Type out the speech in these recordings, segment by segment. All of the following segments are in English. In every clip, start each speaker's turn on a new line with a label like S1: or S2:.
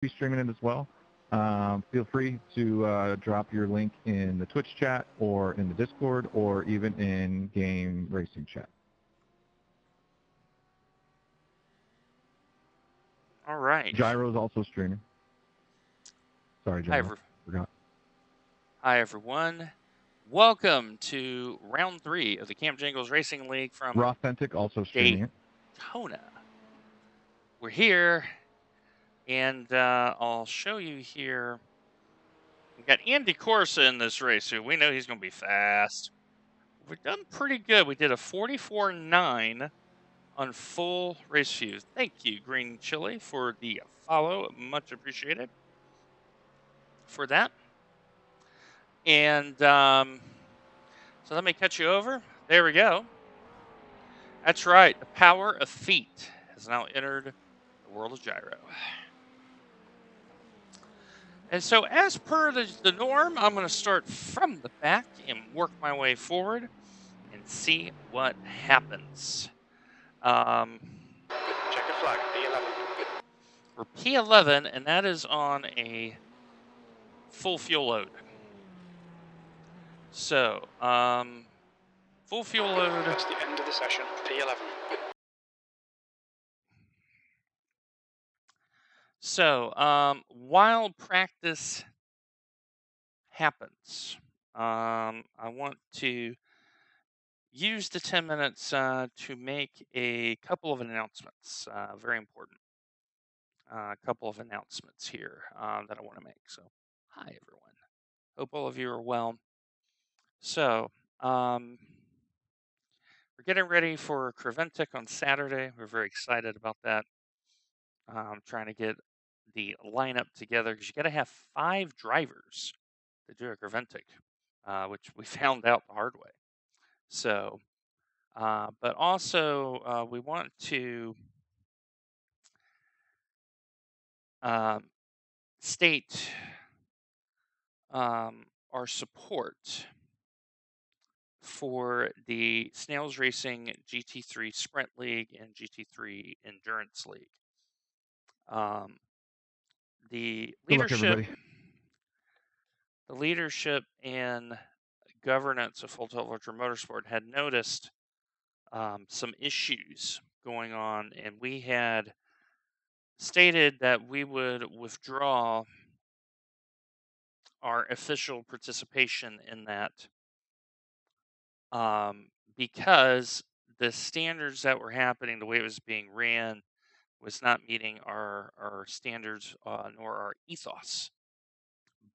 S1: be streaming it as well. Feel free to drop your link in the Twitch chat or in the Discord or even in game racing chat.
S2: All right.
S1: Gyro's also streaming. Sorry, Gyro. Forgot.
S2: Hi, everyone. Welcome to round 3 of the Camp Jingles Racing League from
S1: Authentic also streaming it.
S2: Daytona. We're here, and I'll show you here. We've got Andy Corsa in this race, who we know he's going to be fast. We've done pretty good. We did a 44.9 on full race view. Thank you, Green Chili, for the follow. Much appreciated for that. And so let me cut you over. There we go. That's right. The power of feet has now entered the world of gyro. And so as per the norm, I'm going to start from the back and work my way forward and see what happens.
S3: Check a flag, P11.
S2: We're P11, and that is on a full fuel load. So, full fuel load.
S3: That's the end of the session, P11.
S2: So, while practice happens, I want to use the 10 minutes to make a couple of announcements. Very important. A couple of announcements here that I want to make. So, hi, everyone. Hope all of you are well. So, we're getting ready for Creventic on Saturday. We're very excited about that. Trying to get the lineup together because you got to have 5 drivers to do a Creventic, which we found out the hard way. So, but also we want to state our support for the Snails Racing GT3 Sprint League and GT3 Endurance League. The leadership and governance of Full Tilt Virtual Motorsport had noticed some issues going on, and we had stated that we would withdraw our official participation in that because the standards that were happening, the way it was being ran, was not meeting our standards nor our ethos.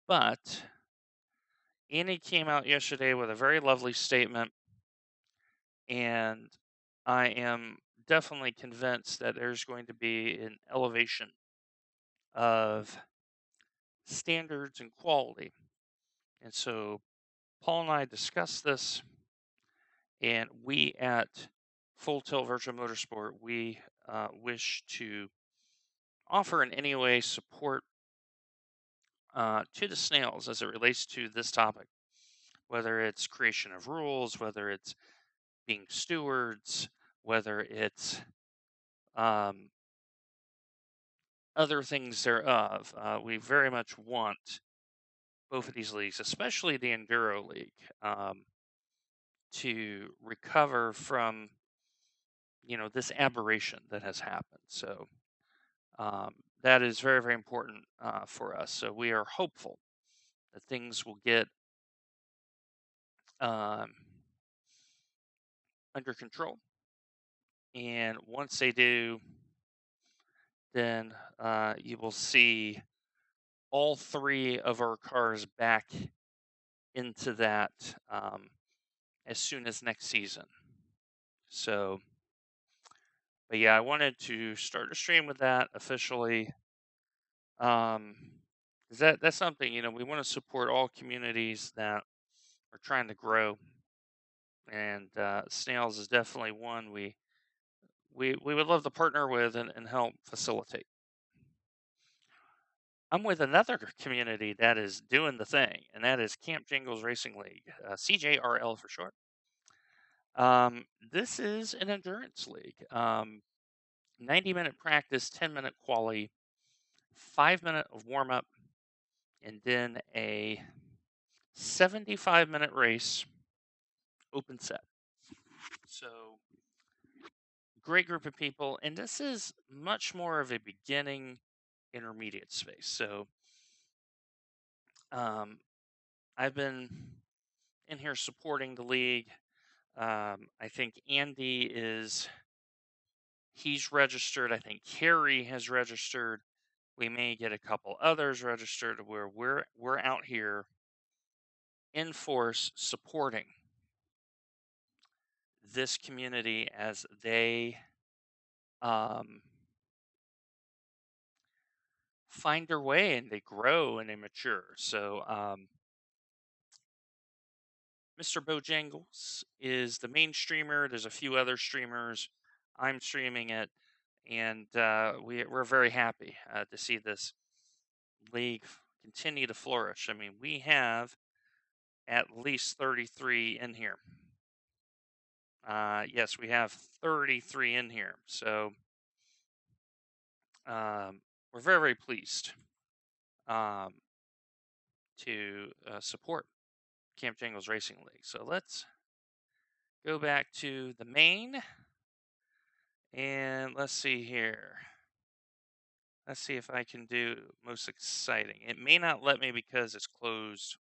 S2: But Annie came out yesterday with a very lovely statement, and I am definitely convinced that there's going to be an elevation of standards and quality. And so Paul and I discussed this, and we at Full Tilt Virtual Motorsport, we wish to offer in any way support to the Snails as it relates to this topic, whether it's creation of rules, whether it's being stewards, whether it's other things thereof. We very much want both of these leagues, especially the Enduro League, to recover from this aberration that has happened. So that is very, very important for us. So we are hopeful that things will get under control. And once they do, then you will see all 3 of our cars back into that as soon as next season. So, but yeah, I wanted to start a stream with that officially. That's something, we want to support all communities that are trying to grow. And Snails is definitely one we would love to partner with and help facilitate. I'm with another community that is doing the thing, and that is Camp Jingles Racing League, CJRL for short. This is an endurance league. 90-minute practice, 10-minute quali, 5-minute of warm-up, and then a 75-minute race, open set. So great group of people, and this is much more of a beginning intermediate space. So I've been in here supporting the league. I think Andy he's registered. I think Carrie has registered. We may get a couple others registered where we're out here in force supporting this community as they find their way and they grow and they mature. So Mr. Bojangles is the main streamer. There's a few other streamers. I'm streaming it, and we're very happy to see this league continue to flourish. I mean, we have at least 33 in here. Yes, we have 33 in here. So we're very, very pleased to support Camp Jangles Racing League. So let's go back to the main, and let's see here. Let's see if I can do most exciting. It may not let me because it's closed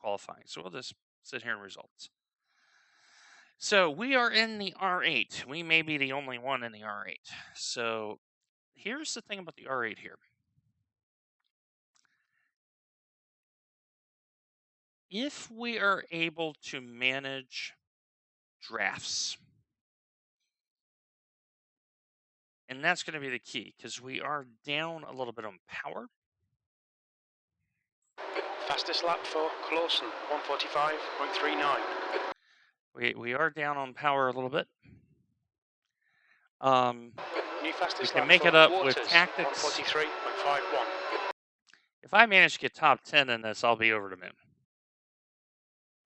S2: qualifying. So we'll just sit here in results. So we are in the R8. We may be the only one in the R8. So here's the thing about the R8 here. If we are able to manage drafts, and that's going to be the key because we are down a little bit on power.
S3: Fastest lap for Clausen, 145.39.
S2: We are down on power a little bit.
S3: New fastest
S2: we can
S3: lap
S2: make
S3: for
S2: it up
S3: Waters,
S2: with tactics.
S3: 143.51.
S2: If I manage to get top 10 in this, I'll be over the moon.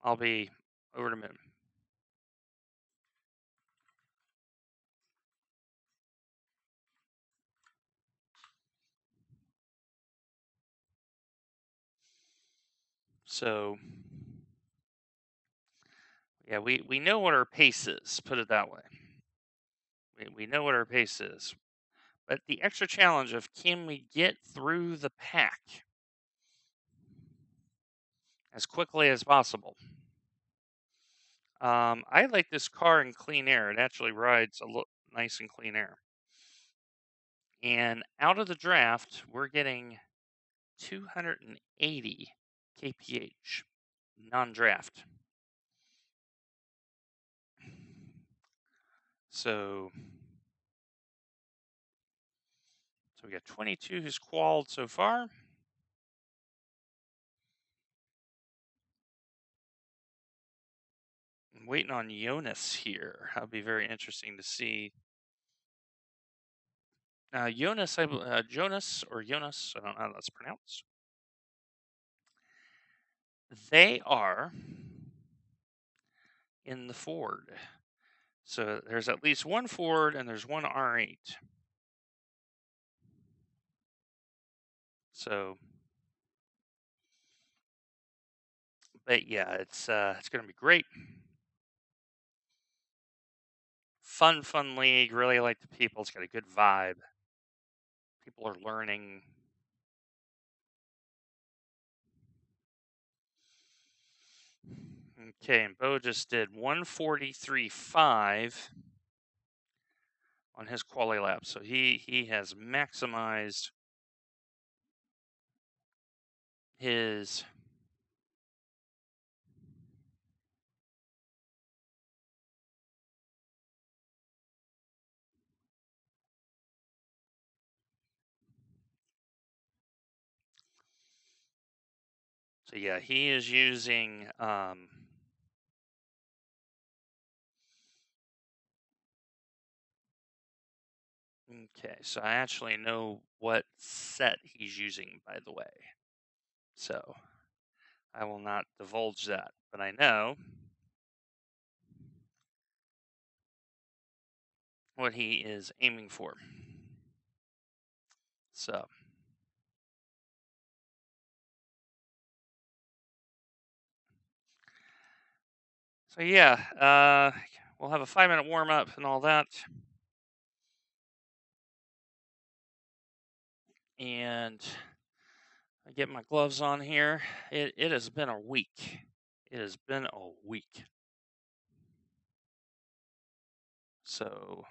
S2: I'll be over the moon. So, yeah, we know what our pace is, put it that way. We know what our pace is. But the extra challenge of can we get through the pack as quickly as possible? I like this car in clean air. It actually rides a little nice in clean air. And out of the draft, we're getting 280 kph non-draft. So we got 22 who's qualified so far. I'm waiting on Jonas here. That'll be very interesting to see. Jonas, Jonas, I don't know how that's pronounced. They are in the Ford. So there's at least one Ford and there's one R8. So, but yeah, it's going to be great. Fun league. Really like the people. It's got a good vibe. People are learning. Okay, and Bo just did 143.5 on his quali lap. So he has maximized his So yeah, he is using okay, so I actually know what set he's using, by the way. So I will not divulge that, but I know what he is aiming for. So So yeah, we'll have a 5-minute warm up and all that. And I get my gloves on here. It has been a week. It has been a week. So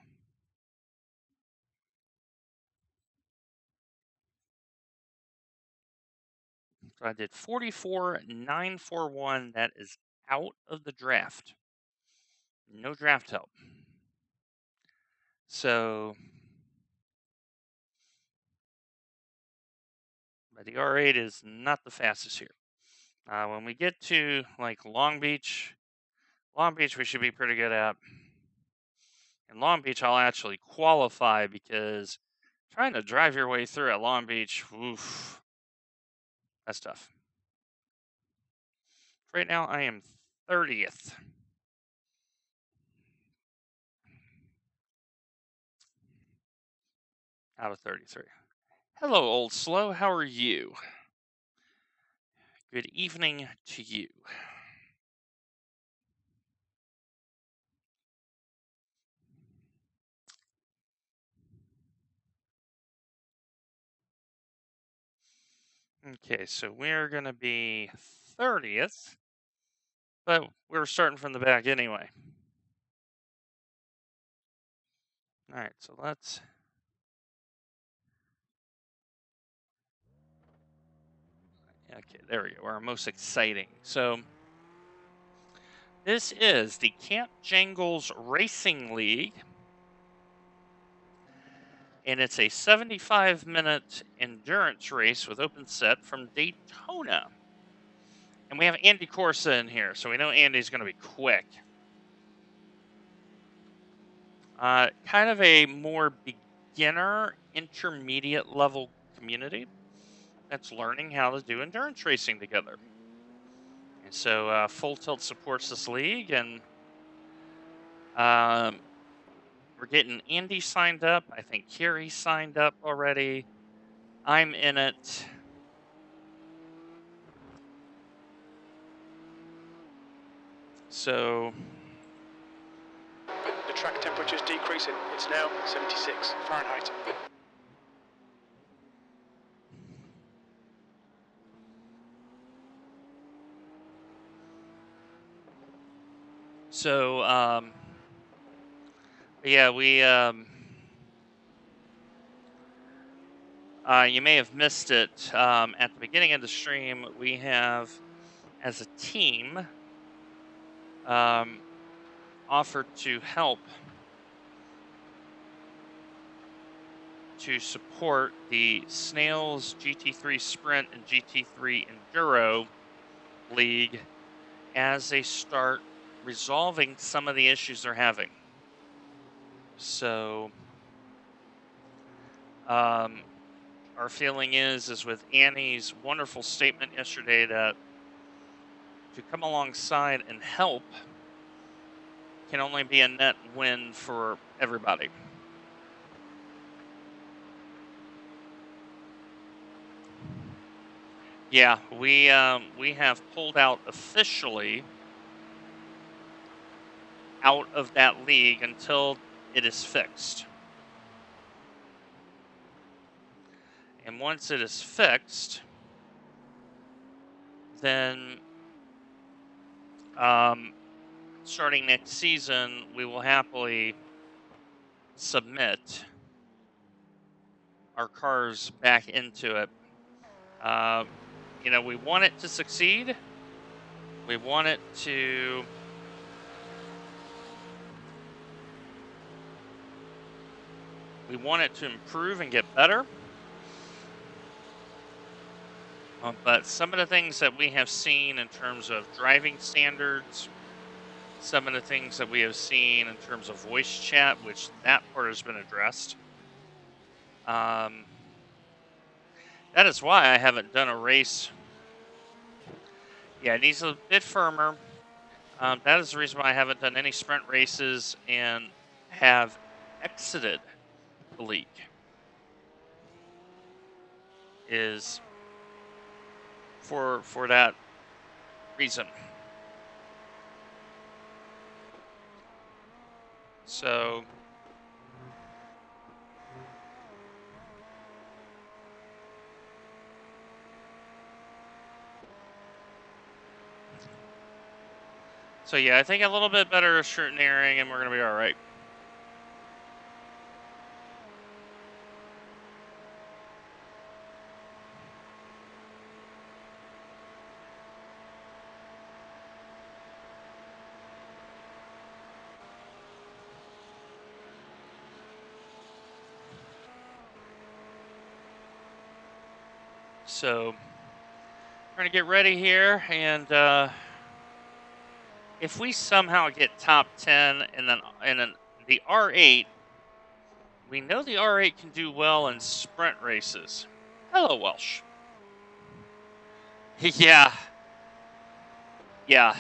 S2: I did 44,941. That is out of the draft. No draft help. So, but the R8 is not the fastest here. When we get to like Long Beach, we should be pretty good at. In Long Beach, I'll actually qualify because trying to drive your way through at Long Beach, oof, that's tough. Right now, I am 30th. Out of 33. Hello, Old Slow. How are you? Good evening to you. Okay, so we're going to be 30th, but we're starting from the back anyway. All right, so let's... Okay, there we go. Our most exciting. So this is the Camp Jangles Racing League, and it's a 75-minute endurance race with open set from Daytona. And we have Andy Corsa in here, so we know Andy's going to be quick. Kind of a more beginner, intermediate level community that's learning how to do endurance racing together. And so Full Tilt supports this league, and we're getting Andy signed up. I think Kiri signed up already. I'm in it. So
S3: The track temperature's decreasing. It's now 76 Fahrenheit.
S2: yeah, we you may have missed it at the beginning of the stream. We have, as a team, offered to help to support the Snails GT3 Sprint and GT3 Enduro League as they start resolving some of the issues they're having. So our feeling is with Annie's wonderful statement yesterday that to come alongside and help can only be a net win for everybody. Yeah, we have pulled out officially out of that league until it is fixed. And once it is fixed, then starting next season, we will happily submit our cars back into it. You know, we want it to succeed. We want it to improve and get better. But some of the things that we have seen in terms of driving standards, some of the things that we have seen in terms of voice chat, which that part has been addressed. That is why I haven't done a race. Yeah, it needs a bit firmer. That is the reason why I haven't done any sprint races and have exited the league. Is for that reason. So yeah, I think a little bit better scrutineering and we're going to be all right. So we're going to get ready here, and if we somehow get top 10 and then the R8, we know the R8 can do well in sprint races. Hello, Welsh. Yeah. Yeah.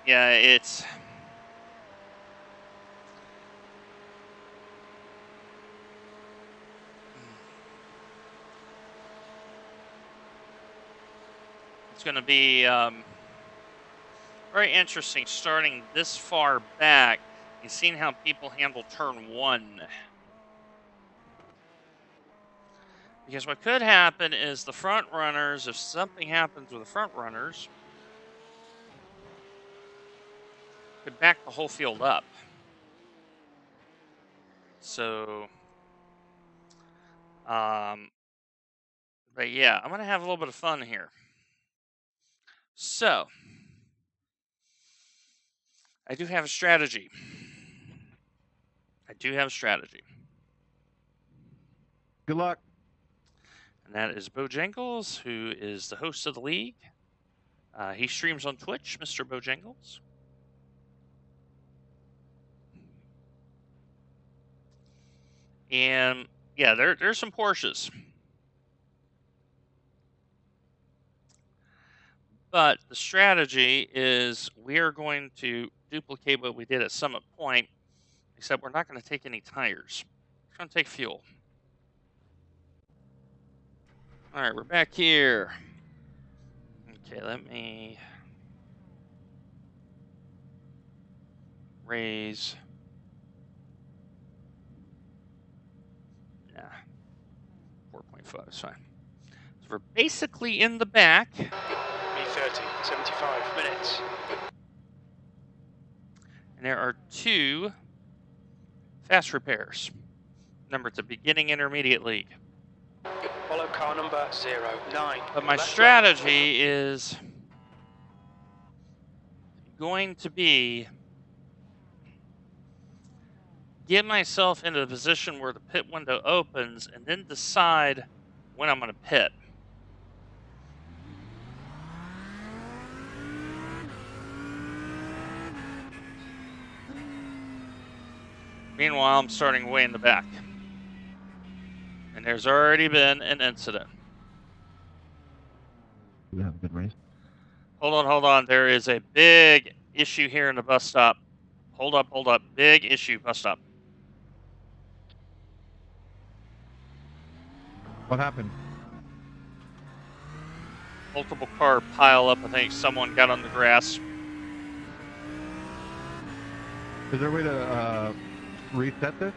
S2: Yeah, it's going to be very interesting starting this far back and seeing how people handle turn 1. Because what could happen is the front runners, if something happens with the front runners, could back the whole field up. So, but yeah, I'm going to have a little bit of fun here. So, I do have a strategy.
S1: Good luck.
S2: And that is Bojangles, who is the host of the league. He streams on Twitch, Mr. Bojangles. And yeah, there's some Porsches. But the strategy is we are going to duplicate what we did at Summit Point, except we're not going to take any tires. We're going to take fuel. All right, we're back here. Okay, let me raise. Yeah, 4.5 is fine. So we're basically in the back.
S3: B30, 75 minutes.
S2: And there are 2 fast repairs. Remember, it's a beginning intermediate league.
S3: Follow car number 09.
S2: But my strategy is going to be get myself into the position where the pit window opens and then decide when I'm going to pit. Meanwhile, I'm starting way in the back. And there's already been an incident.
S1: We have a good race.
S2: Hold on. There is a big issue here in the bus stop. Hold up. Big issue, bus stop.
S1: What happened?
S2: Multiple car pile up. I think someone got on the grass.
S1: Is there a way to reset this?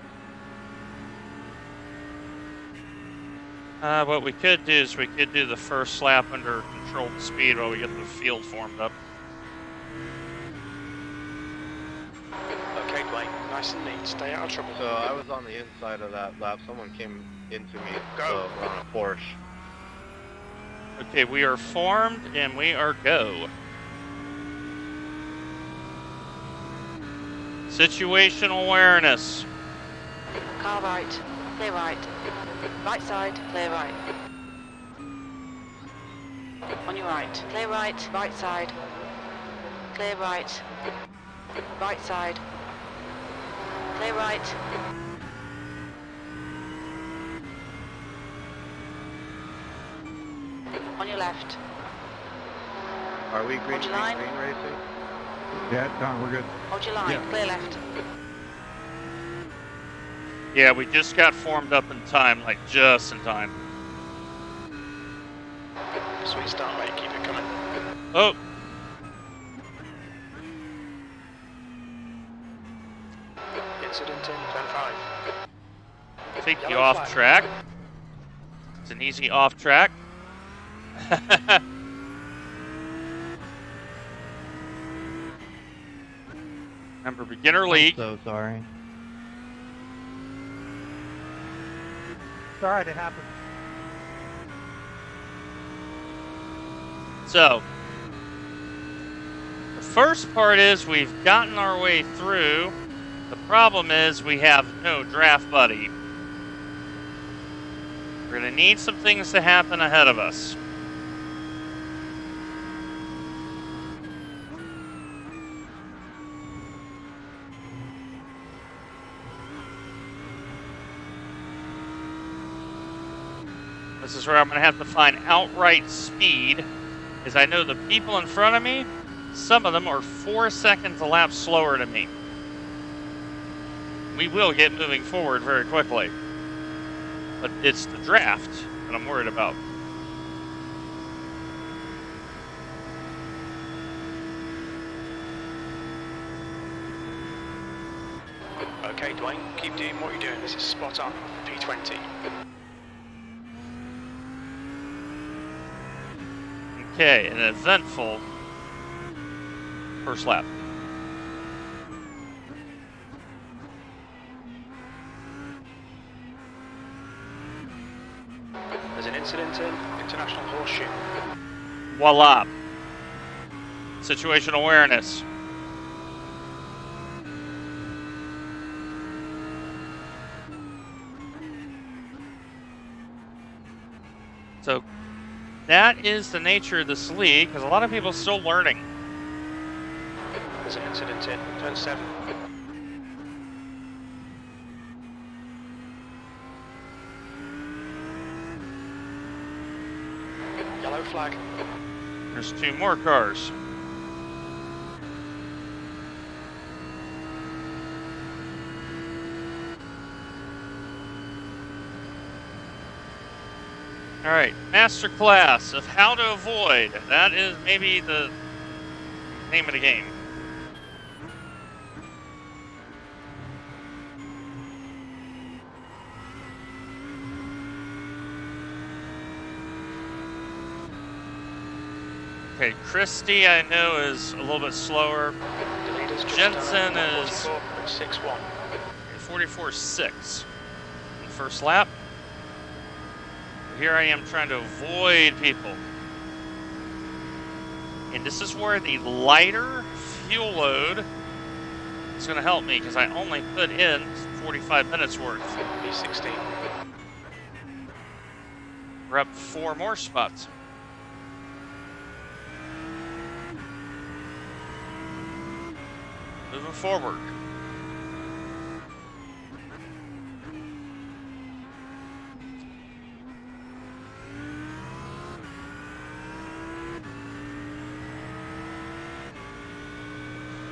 S2: What we could do is we could do the first lap under controlled speed while we get the field formed up.
S3: Okay, Blake, nice and neat. Stay out of trouble.
S4: So I was on the inside of that lap. Someone came into me
S3: Go.
S4: on a Porsche.
S2: Okay, we are formed and we are go. Situational awareness.
S5: Car right, clear right. Right side, clear right. On your right, clear right, right side. Clear right. Right side. Clear right. On your left.
S4: Are we green,
S5: Hold your line.
S4: green racing?
S1: Yeah, it's gone. We're good.
S5: Hold your line,
S1: Yeah.
S5: clear left.
S2: Yeah, we just got formed up in time, like just in time.
S3: Sweet start, mate. Keep it coming.
S2: Oh,
S3: incident in turn 5.
S2: Take you
S3: Yellow
S2: off
S3: flag.
S2: track. It's an easy off track. Remember, beginner league.
S1: I'm so sorry. It's alright, it happens.
S2: So, the first part is we've gotten our way through. The problem is we have no draft buddy. We're going to need some things to happen ahead of us. This is where I'm going to have to find outright speed, as I know the people in front of me, some of them are 4 seconds a lap slower than me. We will get moving forward very quickly, but it's the draft that I'm worried about.
S3: Okay, Dwayne, keep doing what you're doing. This is spot on. P20.
S2: Okay, an eventful first lap.
S3: There's an incident in International Horseshoe.
S2: Voila. Situational awareness. So that is the nature of this league, because a lot of people are still learning.
S3: There's an incident in turn 7. Yellow flag.
S2: There's 2 more cars. All right, master class of how to avoid. That is maybe the name of the game. Okay, Christie I know is a little bit slower. Jensen is
S3: 44.61.
S2: 44.6 in the first lap. Here I am trying to avoid people. And this is where the lighter fuel load is going to help me, because I only put in 45 minutes worth.
S3: P16.
S2: We're up 4 more spots. Moving forward.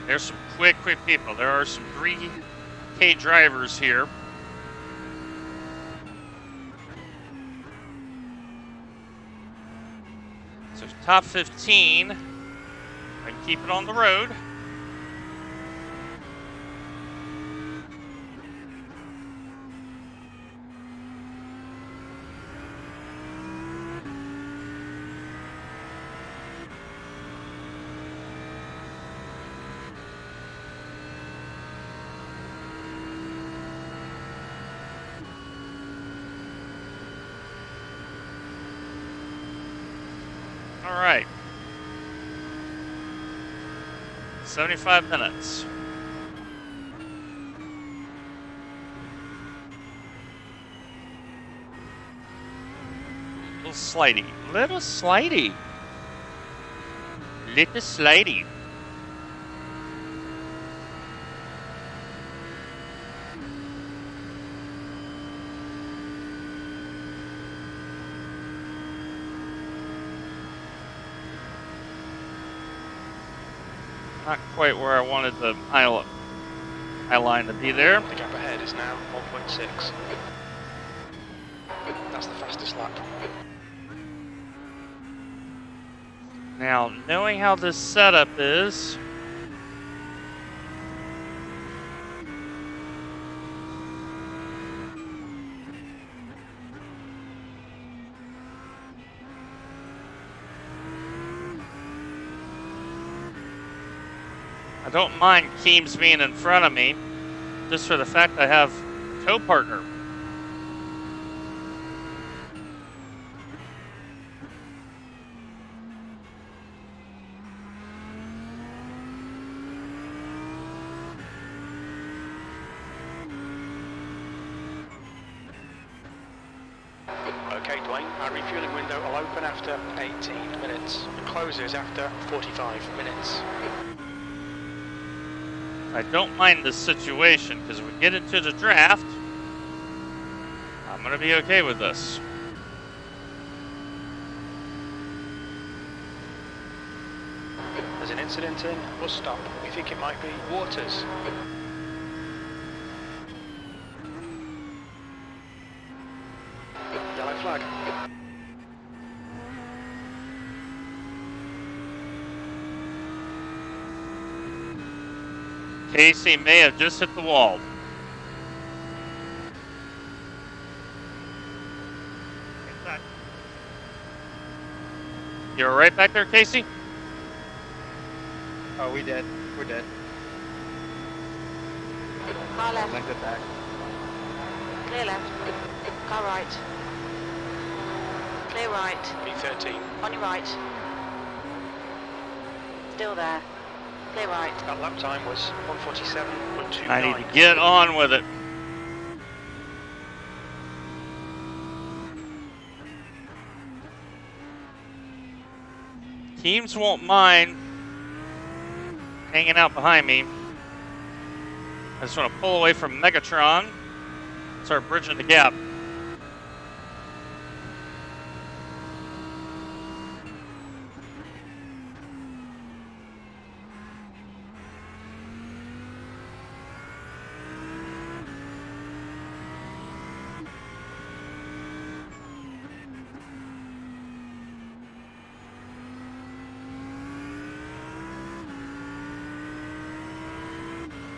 S2: There's some quick people. There are some 3K drivers here. So top 15, I can keep it on the road. All right. 75 minutes. Little slidey. Little slidey. Little slidey. Not quite where I wanted the eye line to be there.
S3: The gap ahead is now 1.6. That's the fastest lap.
S2: Now, knowing how this setup is, don't mind Keems being in front of me, just for the fact I have co-partner.
S3: Okay, Dwayne, our refueling window will open after 18 minutes and closes after 45 minutes.
S2: I don't mind this situation because we get into the draft, I'm going to be okay with this.
S3: There's an incident in bus stop. We think it might be Waters. Yellow flag.
S2: Casey may have just hit the wall. You're right back there, Casey?
S4: Oh, we did. We're dead.
S5: Car left.
S4: Length it back.
S5: Clear left. Car right. Clear right.
S3: B13.
S5: On your right. Still there. Clear right.
S3: That lap time was 1:47.29.
S2: I need to get on with it. Teams won't mind hanging out behind me. I just want to pull away from Megatron, start bridging the gap.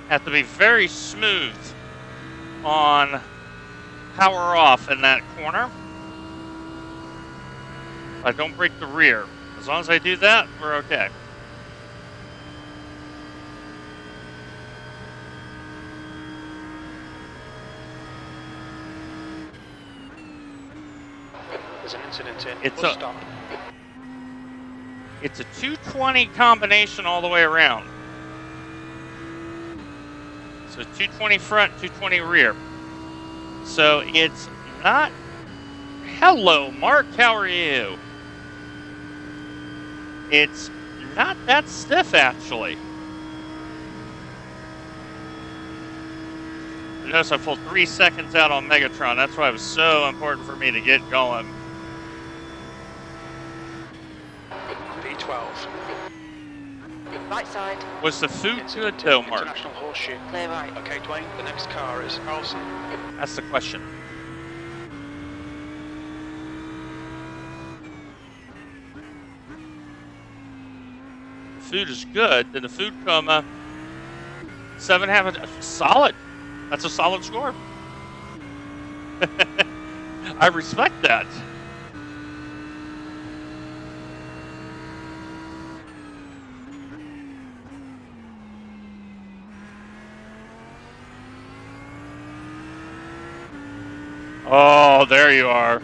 S2: Have to be very smooth on power off in that corner. I don't break the rear. As long as I do that, we're okay.
S3: There's an incident in
S2: It's
S3: bus
S2: a-
S3: stop.
S2: It's a 220 combination all the way around. So 220 front, 220 rear. So it's not... Hello, Mark, how are you? It's not that stiff, actually. Notice I pulled 3 seconds out on Megatron. That's why it was so important for me to get going.
S3: B12.
S5: Right side.
S2: Was the food good,
S3: Incident
S2: though,
S3: in
S2: Mark?
S3: International Horseshoe.
S5: Clear right.
S3: Okay, Dwayne, the next car is Carlson.
S2: That's the question. The food is good. Did the food come 7.5? Solid. That's a solid score. I respect that. Oh, there you are.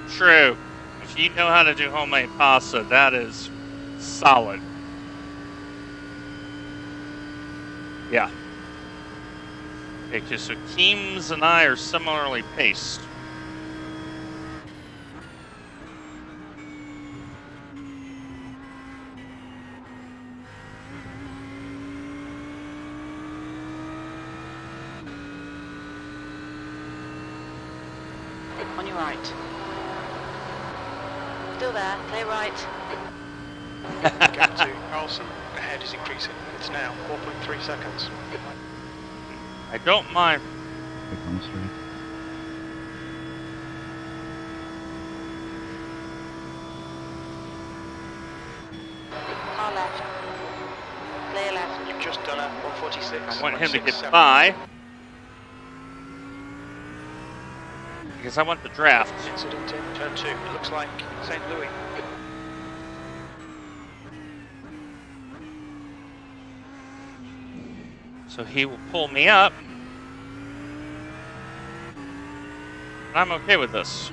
S2: True. If you know how to do homemade pasta, that is solid. Yeah. Okay, so Keems and I are similarly paced.
S5: On your right. Still there. Clear right.
S3: Gap to Carlson. Ahead is increasing. It's now 4.3 seconds.
S2: I don't mind.
S1: Click on the straight.
S5: Car left. Clear left.
S3: You've just done 46.
S2: I want him to get
S3: 167.
S2: by. Because I want the draft.
S3: Incident in turn 2. It looks like St. Louis.
S2: So he will pull me up. And I'm okay with this.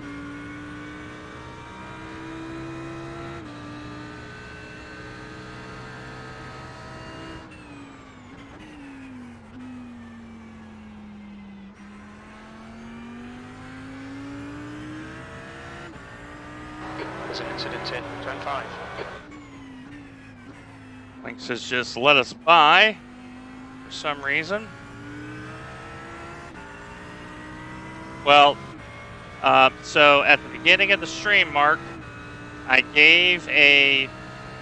S3: There's an incident in turn 5.
S2: Lynx has just let us by for some reason. Well, so at the beginning of the stream, Mark, I gave an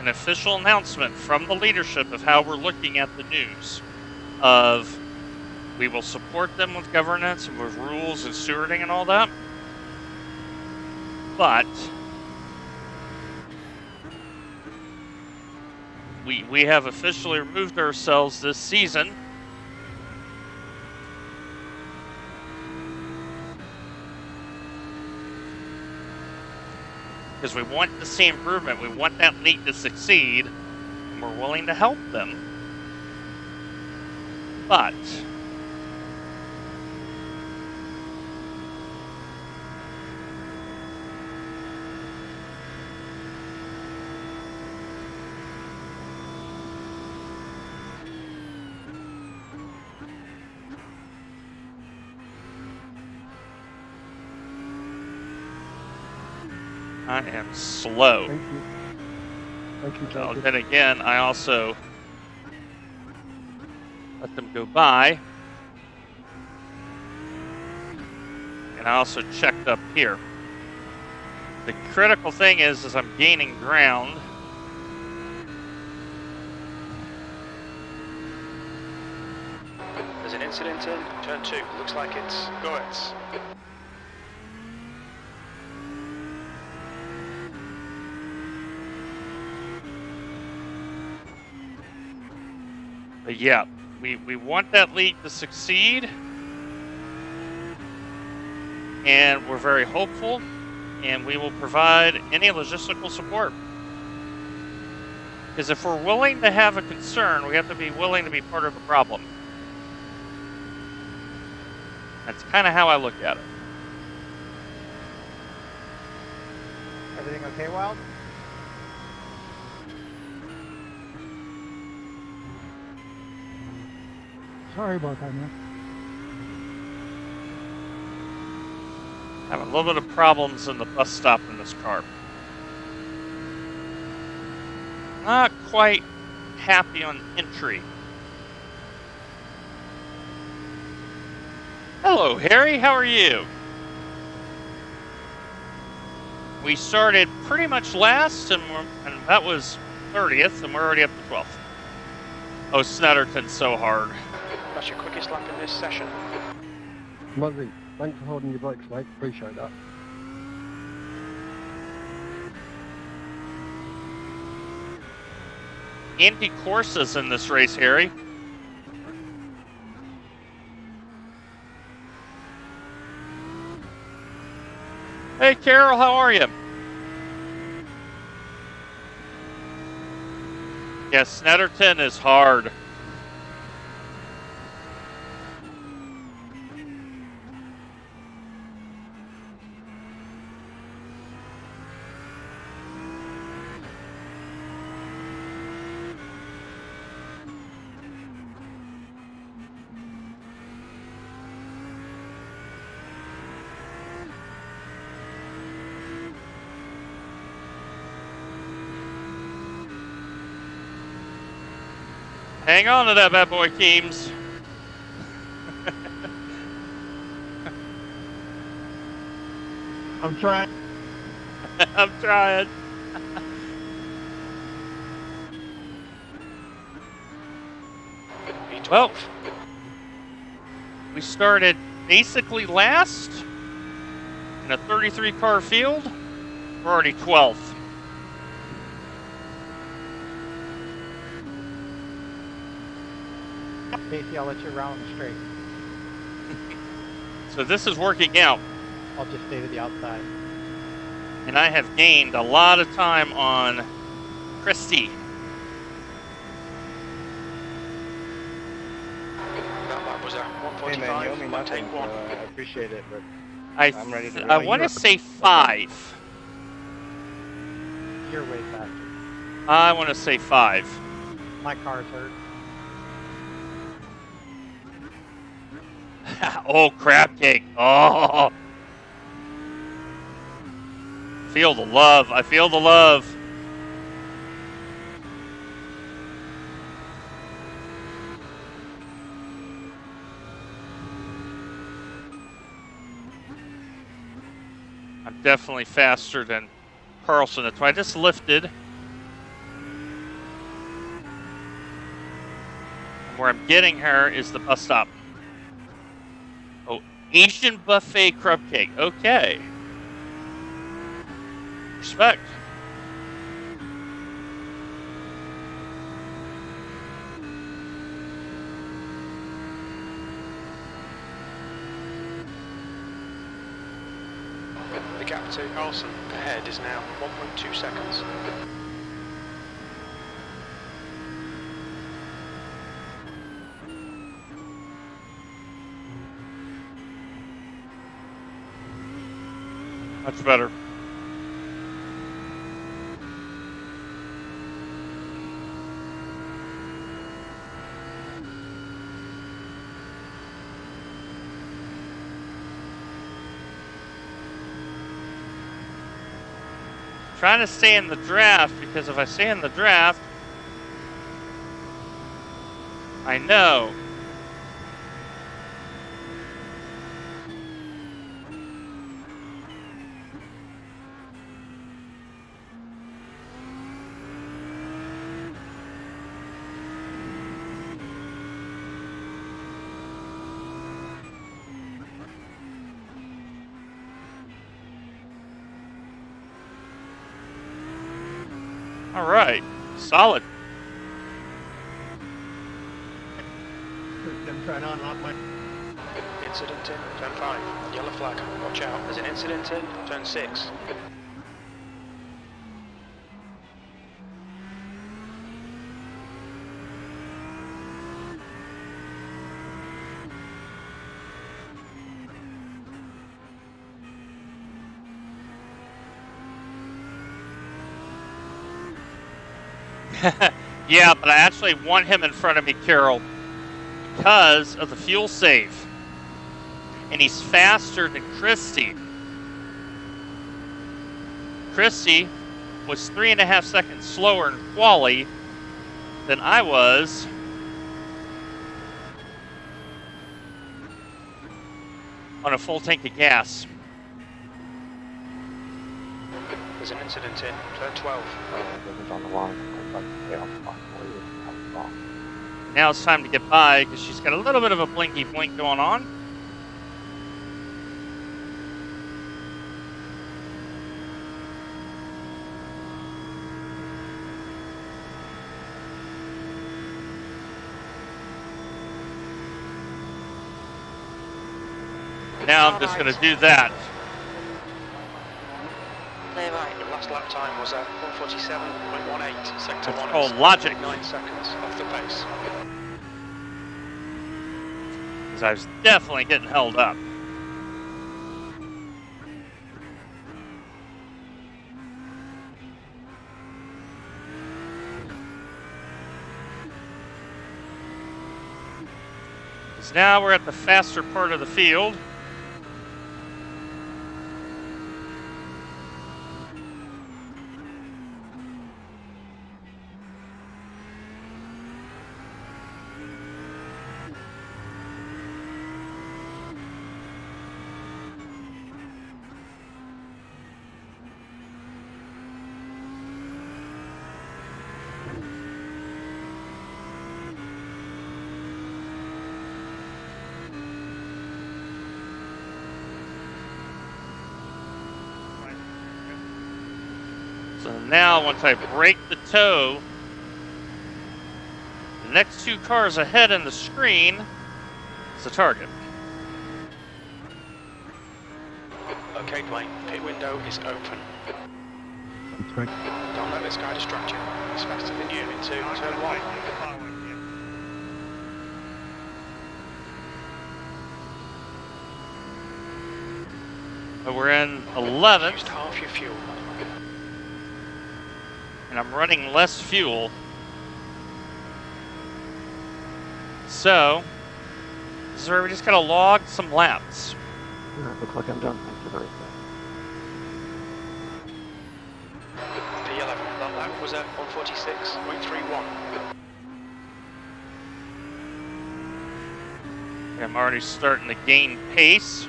S2: official announcement from the leadership of how we're looking at the news. Of we will support them with governance and with rules and stewarding and all that. But we have officially removed ourselves this season because we want to see improvement. We want that league to succeed, and we're willing to help them. But I am slow.
S6: Thank you. Thank you,
S2: Well,
S6: Jacob.
S2: then again, I also let them go by. And I also checked up here. The critical thing is I'm gaining ground.
S3: There's an incident in turn 2. Looks like it's Goetz.
S2: But yeah, we want that league to succeed. And we're very hopeful. And we will provide any logistical support. Because if we're willing to have a concern, we have to be willing to be part of the problem. That's kind of how I look at it.
S7: Everything okay, Wild?
S6: Sorry about that, man.
S2: Having a little bit of problems in the bus stop in this car. Not quite happy on entry. Hello, Harry. How are you? We started pretty much last, and that was 30th, and we're already up to 12th. Oh, Snetterton's so hard.
S3: That's your quickest lap in this session.
S6: Muzzy, thanks for holding your brakes, mate. Appreciate that.
S2: Andy Corsa's in this race, Harry. Hey, Carol, how are you? Yeah, Snetterton is hard. Hang on to that bad boy, Keems.
S7: I'm trying.
S2: I'm trying. Well, we started basically last in a 33 car field. We're already 12th.
S7: Casey, I'll let you round straight.
S2: So this is working out.
S7: I'll just stay to the outside.
S2: And I have gained a lot of time on Christie.
S3: That was a
S4: Hey man, you owe me
S3: 1:45.
S4: nothing,
S3: Take
S4: so
S3: one.
S4: I appreciate it, but I'm ready to
S2: I
S4: go.
S2: want to say 5.
S7: You're way faster.
S2: I want to say 5.
S7: My car's hurt.
S2: Oh, crab cake. Oh. Feel the love. I feel the love. I'm definitely faster than Carlson. That's why I just lifted. And where I'm getting her is the bus stop. Oh, Asian buffet crab cake. Okay. Respect.
S3: The gap to Carlson ahead is now 1.2 seconds.
S2: Much better. Trying to stay in the draft, because if I stay in the draft, I know. All right, solid.
S7: I'm trying to unlock my...
S3: Incident in, turn 5. Yellow flag. Watch out. There's an incident in, turn 6.
S2: Yeah, but I actually want him in front of me, Carol, because of the fuel save. And he's faster than Christie. Christie was 3.5 seconds slower in quali than I was. On a full tank of gas.
S3: There's an incident in, turn 12.
S2: Now it's time to get by because she's got a little bit of a blinky blink going on. Now I'm just going to do that.
S5: Clear right.
S3: Your last lap time was at 1:47.18, sector 1.
S2: That's called logic.
S3: 9 seconds off the pace.
S2: Because I was definitely getting held up. Because now we're at the faster part of the field. So now once I break the toe, The next 2 cars ahead in the screen is the target.
S3: Okay, Dwayne, pit window is open.
S1: That's quick.
S3: Don't let this guy distract you. He's faster than you into turn 1.
S2: But we're in 11th,
S3: Used half your fuel.
S2: and I'm running less fuel. So, this is where we just gotta log some laps.
S6: Looks like I'm done. Thank you very much.
S3: P11, that lap was at 146.31.
S2: Okay, I'm already starting to gain pace.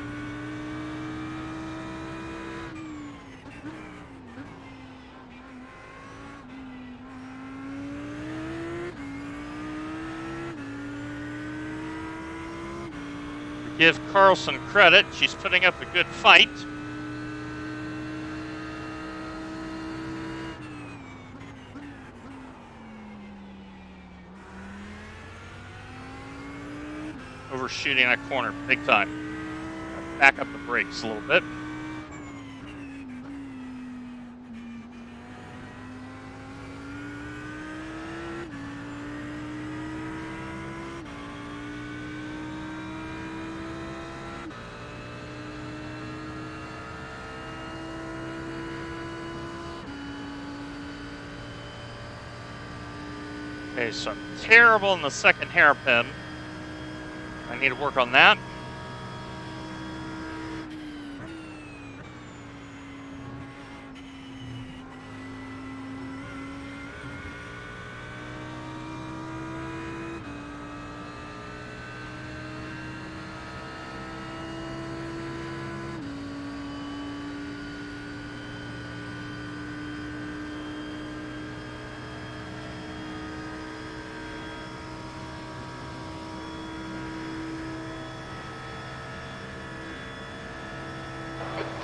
S2: Give Carlson credit, she's putting up a good fight. Overshooting that corner big time. Back up the brakes a little bit. Okay, so I'm terrible in the second hairpin. I need to work on that.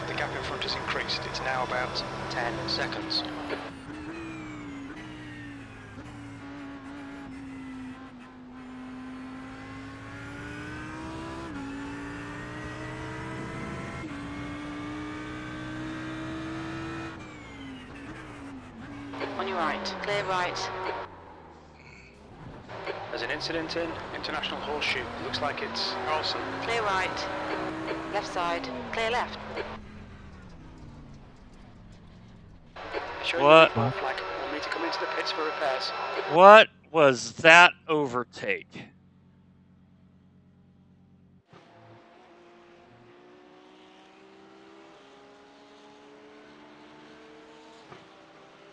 S3: The gap in front has increased. It's now about 10 seconds.
S5: On your right. Clear right.
S3: There's an incident in International Horseshoe. Looks like it's Carlson.
S5: Clear right. Left side. Clear left.
S3: Showing
S2: What?
S3: the flag. We'll need to come into the pits for repairs.
S2: What was that overtake?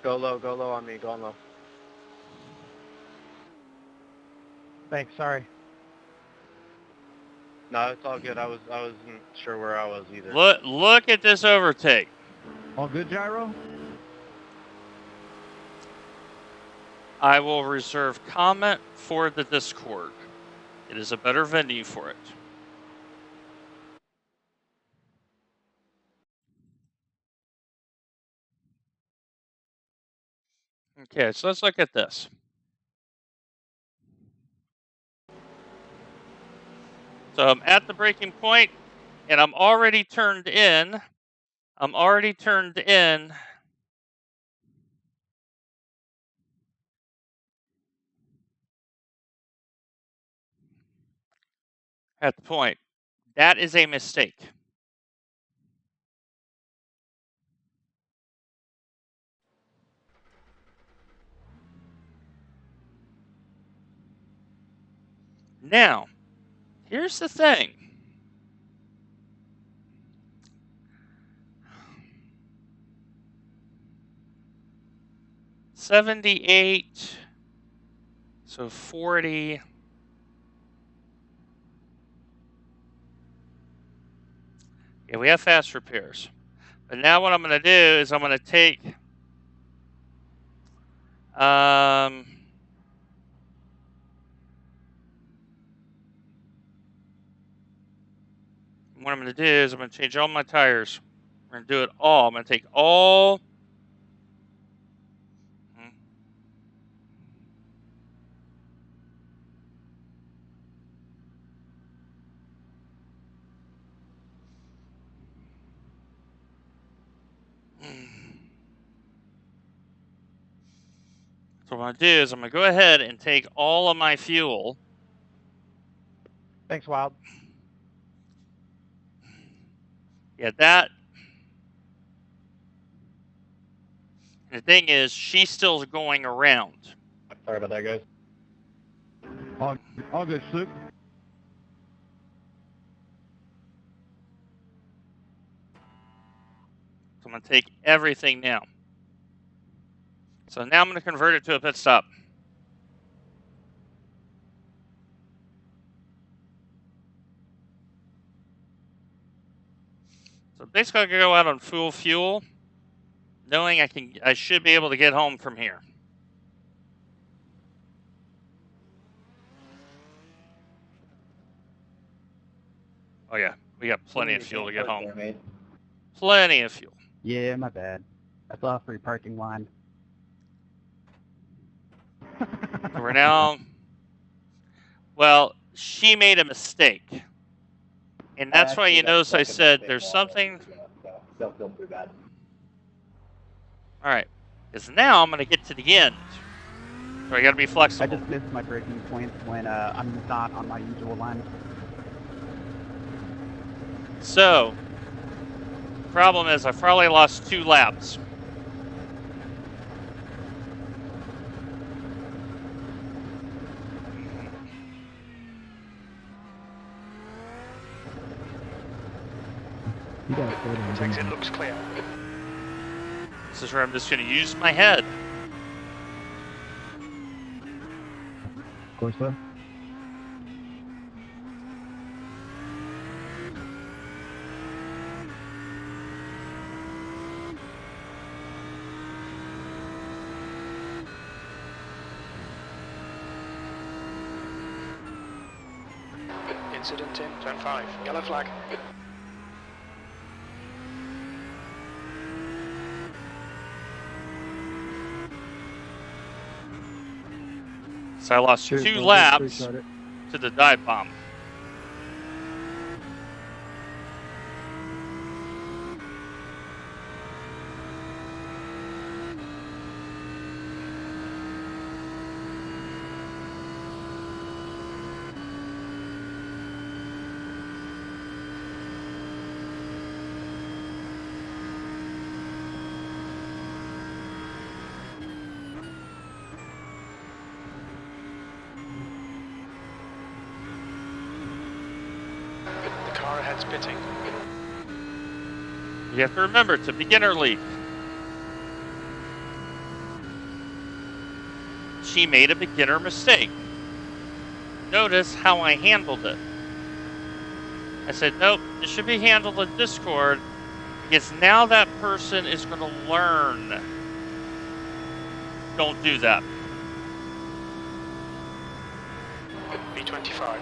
S4: Go low on me, going low.
S7: Thanks, sorry.
S4: No, it's all good. I wasn't sure where I was either.
S2: Look at this overtake.
S1: All good, Gyro?
S2: I will reserve comment for the Discord. It is a better venue for it. Okay, so let's look at this. So I'm at the breaking point, and I'm already turned in. At the point. That is a mistake. Now, here's the thing. $78, so 40. Yeah, we have fast repairs. But now what I'm going to do is I'm going to take what I'm going to do is I'm going to change all my tires. We're going to do it all. I'm going to take all. So what I'm going to do is I'm going to go ahead and take all of my fuel.
S7: Thanks, Wild.
S2: Yeah, that. The thing is, she's still going around.
S4: Sorry about that, guys.
S1: All good, Sloop.
S2: So I'm going to take everything now. So now I'm going to convert it to a pit stop. So basically, I'm going to go out on full fuel, knowing I should be able to get home from here. Oh yeah, we got plenty of fuel to get home. Plenty of fuel.
S8: Yeah, my bad. I saw a free parking line.
S2: So we're now. Well, she made a mistake, and that's why you notice I said there's something.
S4: Don't feel too bad.
S2: All right, because now I'm going to get to the end. So I got to be flexible.
S8: I just missed my braking point when I'm not on my usual line.
S2: So, problem is I've probably lost 2 laps.
S8: You got it.
S3: Exit looks clear.
S2: This is where I'm just going to use my head.
S8: Of course, sir.
S3: Incident in turn 5. Yellow flag.
S2: So I lost 2 laps to the dive bomb.
S3: The car ahead's pitting.
S2: You have to remember, it's a beginner league. She made a beginner mistake. Notice how I handled it. I said, nope, this should be handled in Discord, because now that person is going to learn. Don't do that.
S3: B25.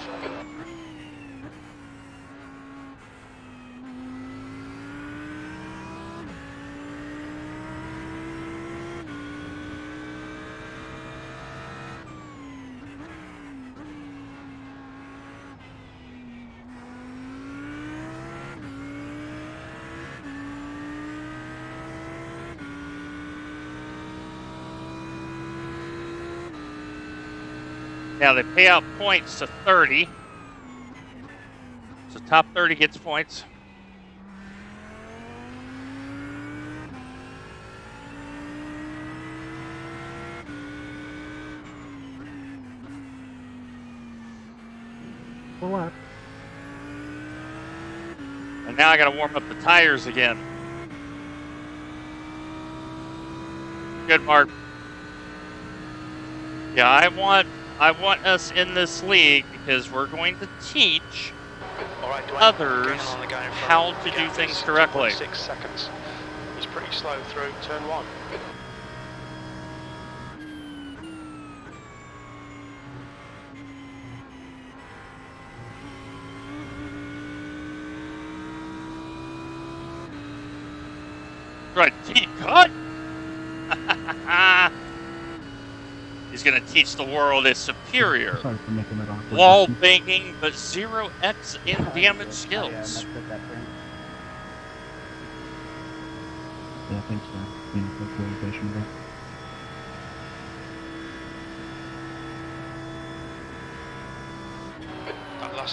S2: Now they pay out points to 30. So top 30 gets points.
S6: For what?
S2: And now I got to warm up the tires again. Good, Mark. Yeah, I want us in this league because we're going to teach others how to do things correctly.
S3: 6 seconds. He's pretty slow through turn 1.
S2: Right, cut. He's going to teach the world is superior.
S8: Sorry for making it awkward.
S2: Wall banging, but 0x in damage skills.
S8: Yeah, thanks for being a quick clarification, bro.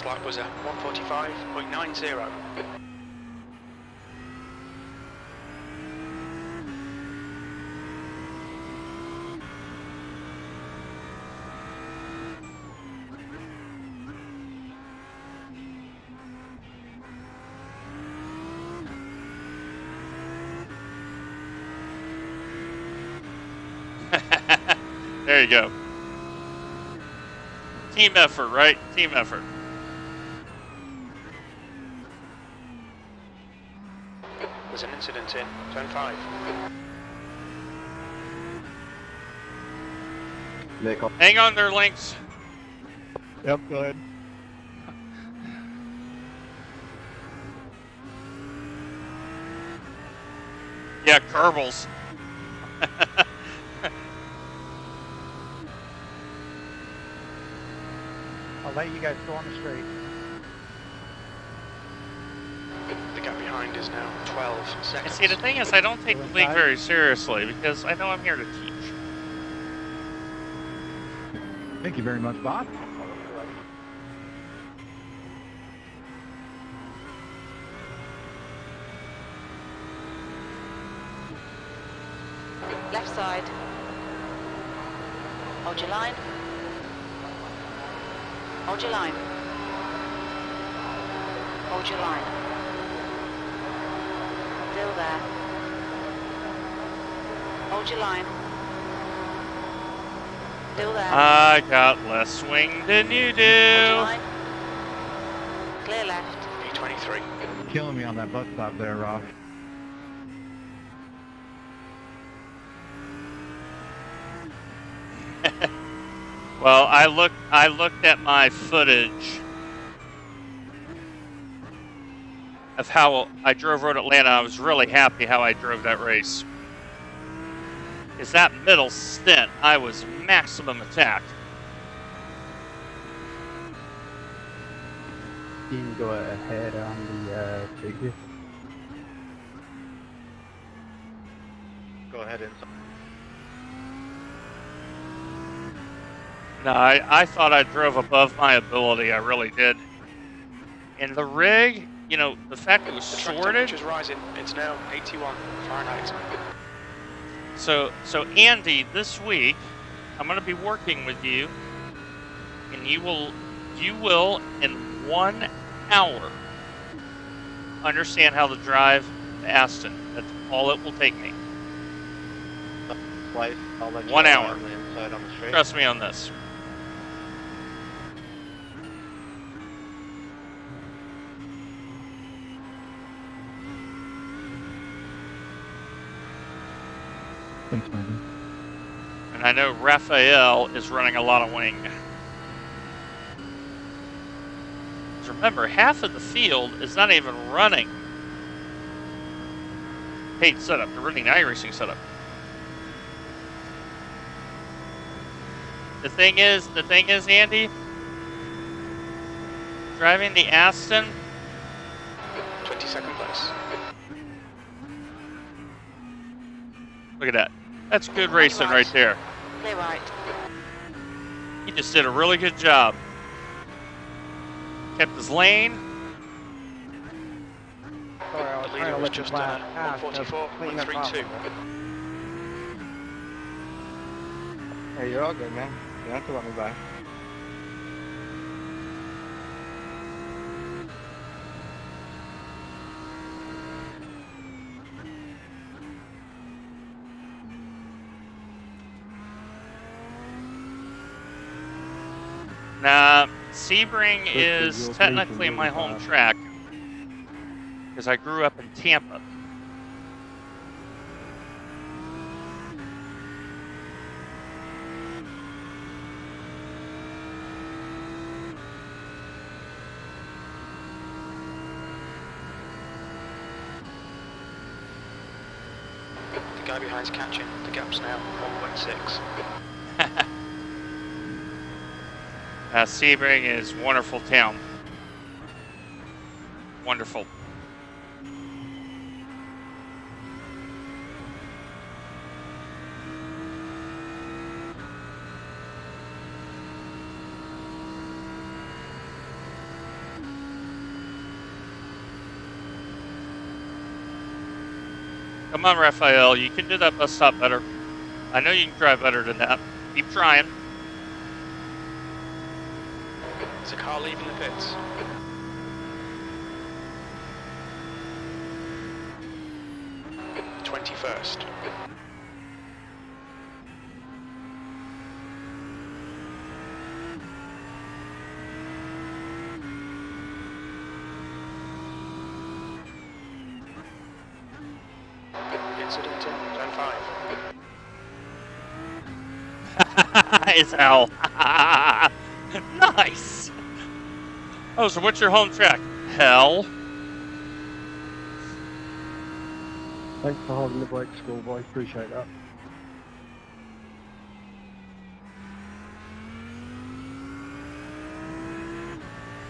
S3: last lap was a 1:45.90.
S2: There you go. Team effort, right? Team effort.
S3: There's an incident in turn 5.
S2: Hang on there, Lynx.
S1: Yep, go ahead.
S2: Yeah, Kerbals.
S7: I'll let you guys go on the straight.
S3: The gap behind is now 12
S2: And
S3: seconds.
S2: see, the thing is, I don't take the league very seriously because I know I'm here to teach.
S1: Thank you very much, Bob.
S5: Left side. Hold your line. Hold your line. Hold your line. Still there. Hold your line. Still there.
S2: I got less swing than you
S5: Hold your
S2: do.
S5: line. Clear left.
S3: P23.
S1: Killing me on that bus stop there, Ross.
S2: Well, I looked at my footage of how I drove Road Atlanta. I was really happy how I drove that race. Is that middle stint, I was maximum attack.
S8: You can go ahead on the figure.
S4: Go ahead and.
S2: No, I thought I drove above my ability. I really did. And the rig, you know, the fact it was
S3: The track
S2: sorted.
S3: temperature's rising. It's now 81 Fahrenheit.
S2: So Andy, this week I'm going to be working with you, and you will in 1 hour understand how to drive the Aston. That's all it will take me.
S4: Twice. I'll let you
S2: 1
S4: know
S2: hour.
S4: on the inside on the straight.
S2: Trust me on this.
S1: Thanks, Megan.
S2: And I know Raphael is running a lot of wing. 'Cause remember, half of the field is not even running paid setup. They're running iRacing setup. The thing is, Andy, driving the Aston,
S3: 22nd place.
S2: look at that. That's good racing right there.
S5: Clear right.
S2: He just did a really good job. Kept his lane.
S7: Sorry, I was
S3: The
S7: trying
S3: leader
S7: to
S3: was
S7: let you
S3: just
S7: pass. So clean as
S3: 144.32.
S7: possible.
S6: Hey, you're all good, man. You don't have to let me by.
S2: Nah, Sebring is
S6: you'll
S2: technically
S6: take
S2: my
S6: really
S2: home
S6: fast.
S2: track because I grew up in Tampa.
S3: The guy behind's catching. The gap's now 1.6.
S2: Sebring is wonderful town. Wonderful. Come on, Raphael. You can do that bus stop better. I know you can drive better than that. Keep trying.
S3: There's a car leaving the pits. '21st. Incident in turn 5.
S2: It's hell. Nice. Oh, so what's your home track? Hell.
S6: Thanks for holding the brakes, schoolboy. Appreciate that.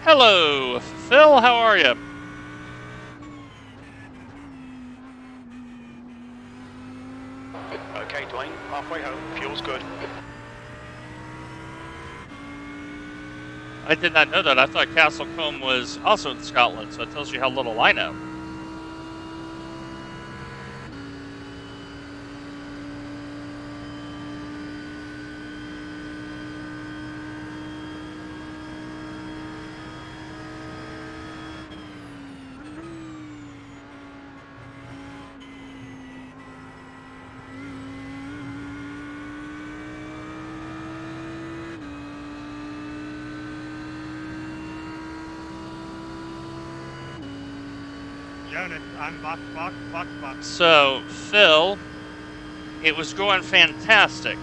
S2: Hello, Phil. How are you?
S3: Okay, Dwayne, halfway home, fuel's good.
S2: I did not know that. I thought Castlecombe was also in Scotland, so it tells you how little I know.
S7: Jonas, I'm box.
S2: So, Phil, it was going fantastic.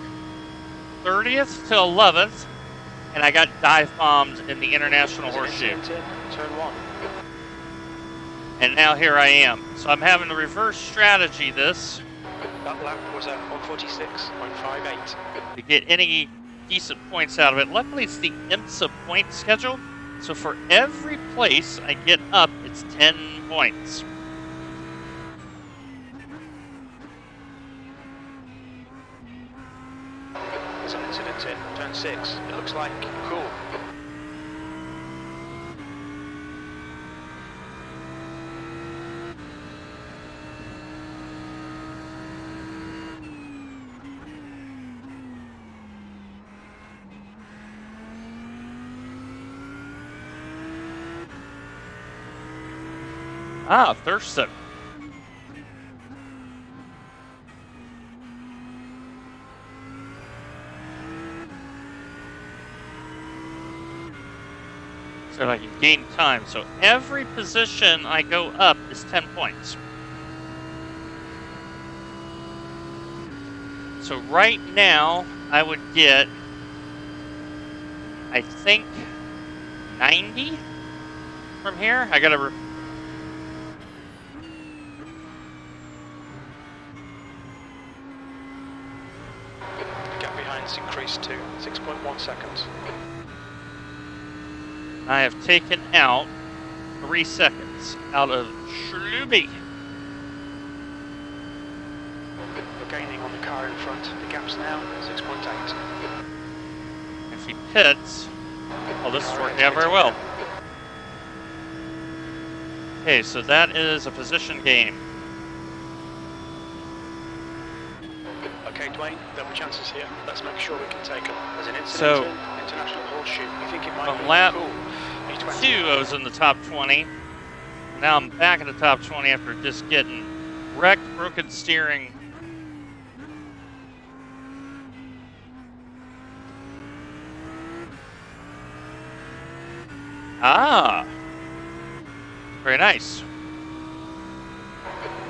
S2: 30th to 11th, and I got dive bombed in the International Horseshoe.
S3: Turn 1.
S2: And now here I am. So I'm having to reverse strategy this
S3: That lap was at 146.58.
S2: to get any decent points out of it. Luckily, it's the IMSA point schedule. So for every place I get up, it's 10 points.
S3: There's an incident in turn 6. It looks like cool.
S2: Ah, Thurston. So I can gain time. So every position I go up is 10 points. So right now, I would get, I think, 90 from here. I gotta
S3: Gap behind's increased to 6.1 seconds.
S2: I have taken out 3 seconds out of Schluby.
S3: We're gaining on the car in front. The gap's now 6.8.
S2: If he pits, oh, this is working out very well. Okay, so that is a position game.
S3: Okay, Dwayne, there'll be chances here. Let's make sure we can take them. There's an incident
S2: So,
S3: in International Horseshoe. You think it might
S2: on
S3: be
S2: lap
S3: cool? B20.
S2: 2, I was in the top 20. Now I'm back in the top 20 after just getting wrecked, broken steering. Ah, very nice.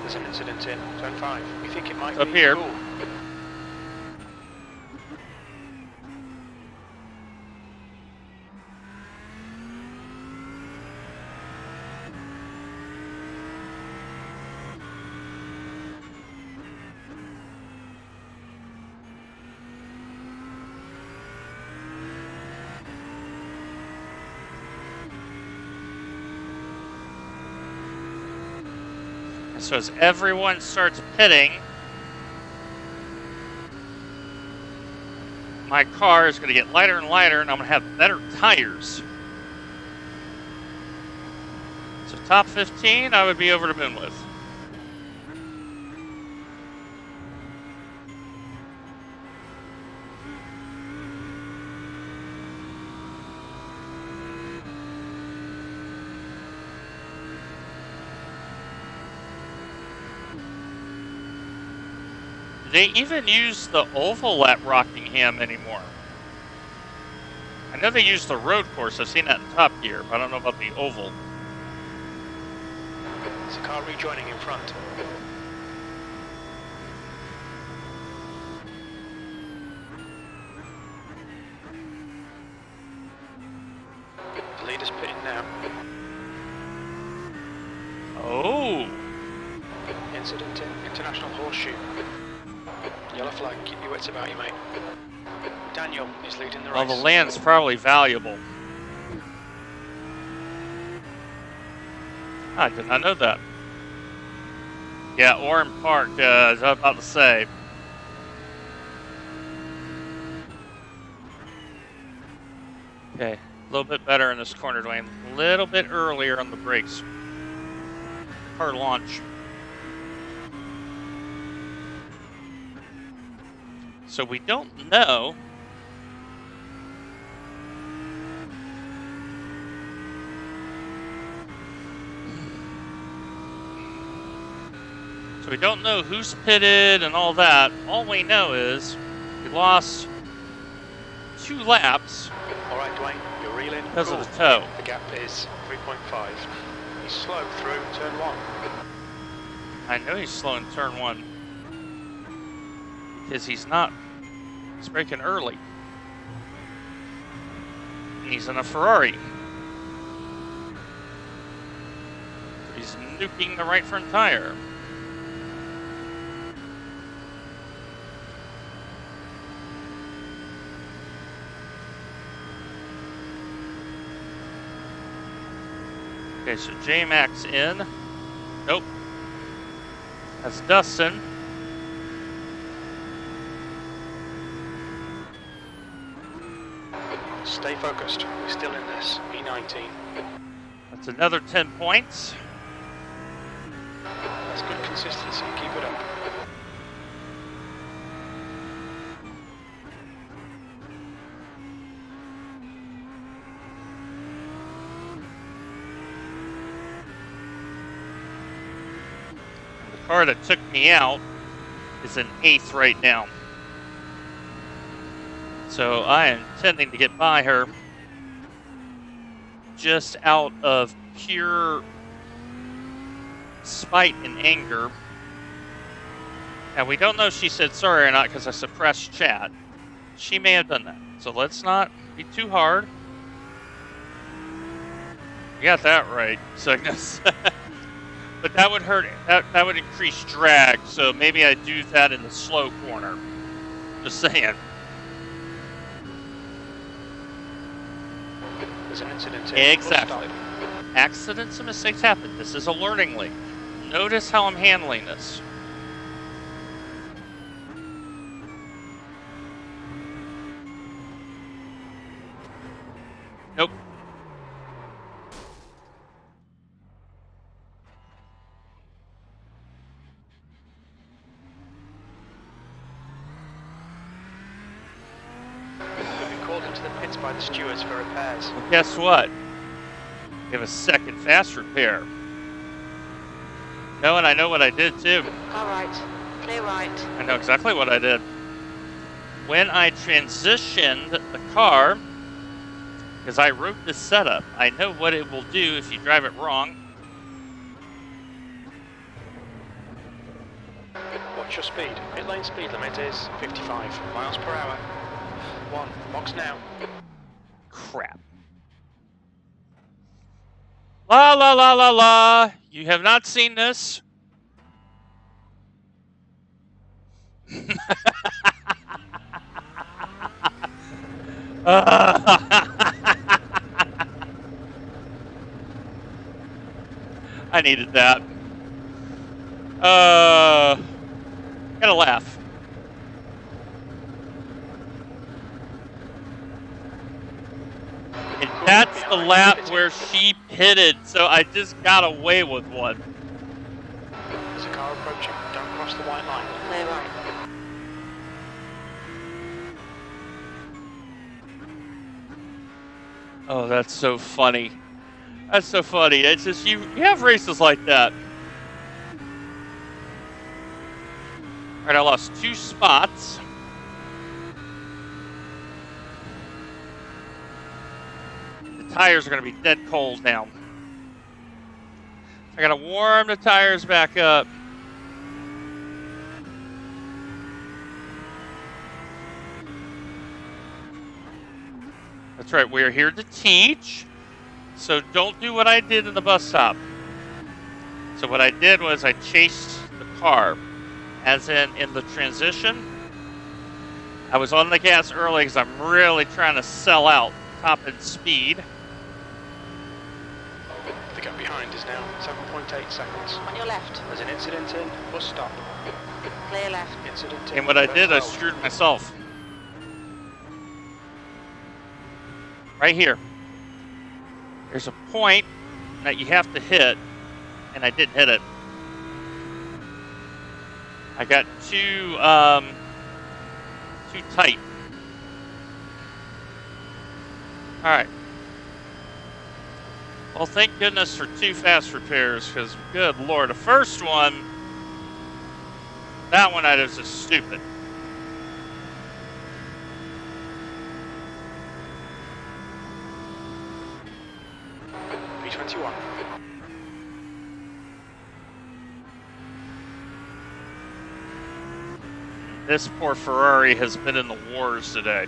S3: There's an incident in turn 5. You think it might
S2: Up
S3: be
S2: here.
S3: cool?
S2: So as everyone starts pitting, my car is going to get lighter and lighter, and I'm going to have better tires. So top 15, I would be over the moon with. they even use the oval at Rockingham anymore? I know they use the road course. I've seen that in Top Gear, but I don't know about the oval.
S3: There's a car rejoining in front. The leader's pitting now.
S2: Oh!
S3: Incident in International Horseshoe. Yellow flag, keep your wits about you, mate. Daniel is leading the race.
S2: Well, the land's probably valuable. I did not know that. Yeah, Orem Park, as I was about to say. Okay, a little bit better in this corner, Dwayne. A little bit earlier on the brakes. Car launch. So we don't know. So we don't know who's pitted and all that. All we know is we lost 2 laps.
S3: All right, Dwayne, you're reeling.
S2: Because of the tow.
S3: The gap is 3.5. He's slow through turn 1.
S2: I know he's slow in turn 1. Because he's not. He's braking early. And he's in a Ferrari. He's nuking the right front tire. Okay, so J-Max in. Nope. That's Dustin.
S3: Stay focused. We're still in this. E19.
S2: That's another 10 points.
S3: That's good consistency. Keep it up.
S2: The car that took me out is in 8th right now. So I am intending to get by her just out of pure spite and anger. And we don't know if she said sorry or not because I suppressed chat. She may have done that. So let's not be too hard. You got that right, Cygnus. But that would hurt. That would increase drag. So maybe I do that in the slow corner. Just saying.
S3: There's an incident here.
S2: Exactly. Accidents and mistakes happen. This is a learning link. Notice how I'm handling this. Nope.
S3: We've been called into the pits by the stewards for repairs.
S2: Well, guess what? We have a second fast repair. No, and I know what I did too.
S5: All right. Clear right.
S2: I know exactly what I did. When I transitioned the car, because I wrote this setup, I know what it will do if you drive it wrong.
S3: Watch your speed. Pit lane speed limit is 55 miles per hour. 1. Box now.
S2: Crap. La la la la la. You have not seen this. I needed that. Gotta laugh. And that's the lap where she pitted, so I just got away with one.
S3: There's a car approaching. Don't cross the white line.
S5: Clear right.
S2: Oh, that's so funny. That's so funny. It's just you have races like that. All right, I lost 2 spots. The tires are going to be dead cold now. I got to warm the tires back up. That's right, we're here to teach. So don't do what I did in the bus stop. So what I did was I chased the car. As in the transition, I was on the gas early because I'm really trying to sell out top end speed.
S3: The gap behind is now 7.8 seconds.
S5: On your left.
S3: There's an incident in bus stop.
S5: Clear left.
S3: Incident in
S2: And what I did, I
S3: Bell.
S2: screwed myself. Right here. There's a point that you have to hit, and I didn't hit it. I got too tight. All right. Well, thank goodness for 2 fast repairs, because good Lord, the first one, that one I was just stupid.
S3: P21.
S2: This poor Ferrari has been in the wars today.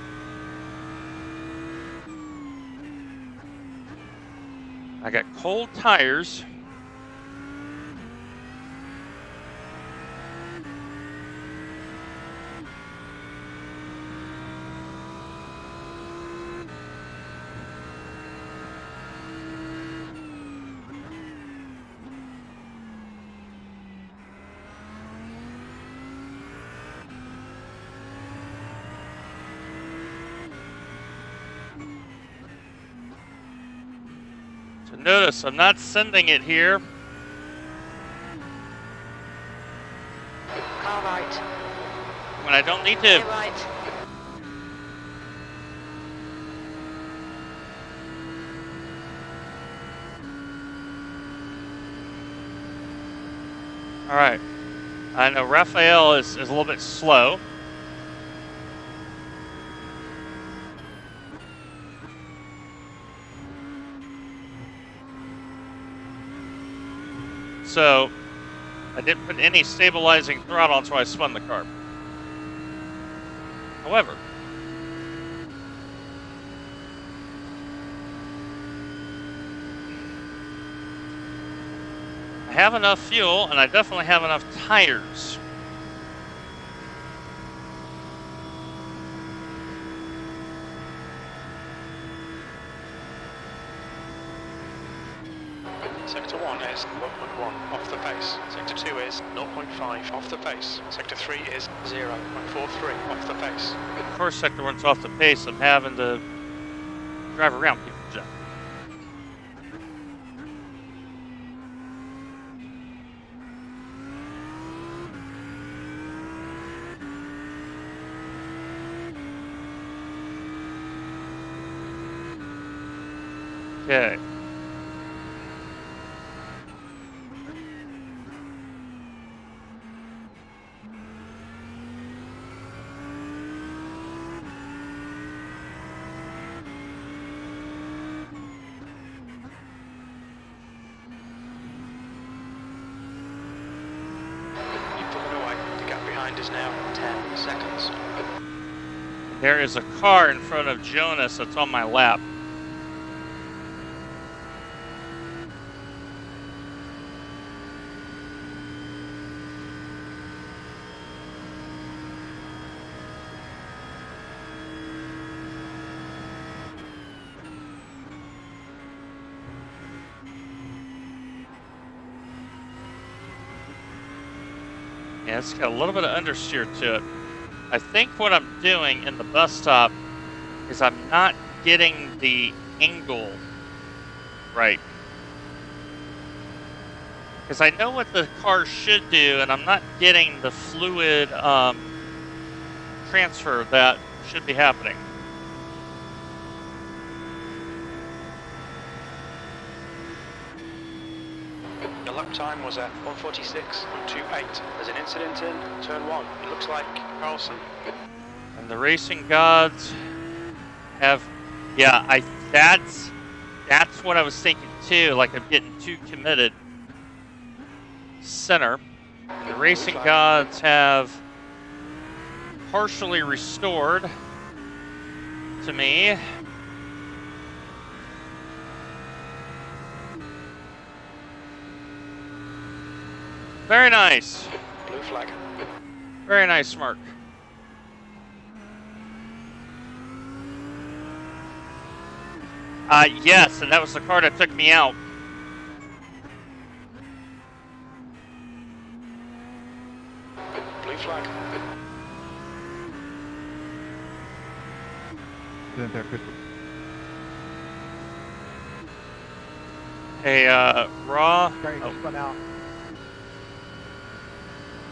S2: I got cold tires. So notice I'm not sending it here.
S5: Car right.
S2: When I don't need to.
S5: Clear right.
S2: All right. I know Raphael is a little bit slow. So I didn't put any stabilizing throttle until I spun the car. However, I have enough fuel and I definitely have enough tires.
S3: Sector 1 is 1.1 off the pace. Sector 2 is 0.5 off the pace. Sector 3 is 0.43 off the pace.
S2: Of course, sector 1's off the pace. I'm having to drive around people, Jeff. Okay.
S3: Keep pulling away. The gap behind is now 10 seconds.
S2: There is a car in front of Jonas that's on my lap. Yeah, it's got a little bit of understeer to it. I think what I'm doing in the bus stop is I'm not getting the angle right. Because I know what the car should do, and I'm not getting the fluid transfer that should be happening.
S3: Your lap lap time was at 1:46.28. There's an incident in turn 1. It looks like Carlson.
S2: And the racing gods have, yeah, that's what I was thinking too. Like I'm getting too committed. Center. And the racing gods have partially restored to me. Very nice.
S3: Blue flag.
S2: Very nice, Mark. Yes, and that was the car that took me out.
S3: Blue flag.
S1: Isn't there, Chris?
S2: Hey, Raw.
S7: Sorry,
S2: Oh.
S7: spun out.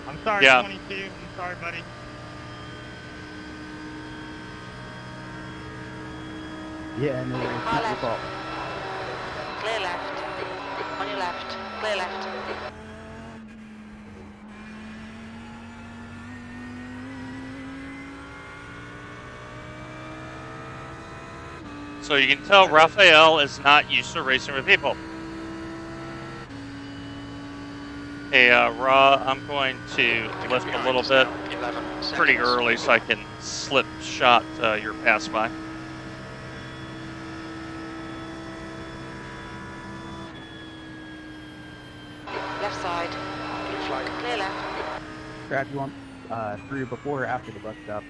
S9: I'm sorry,
S2: Yeah.
S9: 22. I'm sorry, buddy.
S8: Yeah, no, it's
S5: Car
S8: not your
S5: left.
S8: fault.
S5: Clear left. On your left. Clear left.
S2: So you can tell Raphael is not used to racing with people. Hey, Raw, I'm going to lift a little bit pretty early so I can slip shot your pass by.
S5: Left side.
S3: Blue flag.
S5: Clear left.
S8: Brad, you want through before or after the bus stop?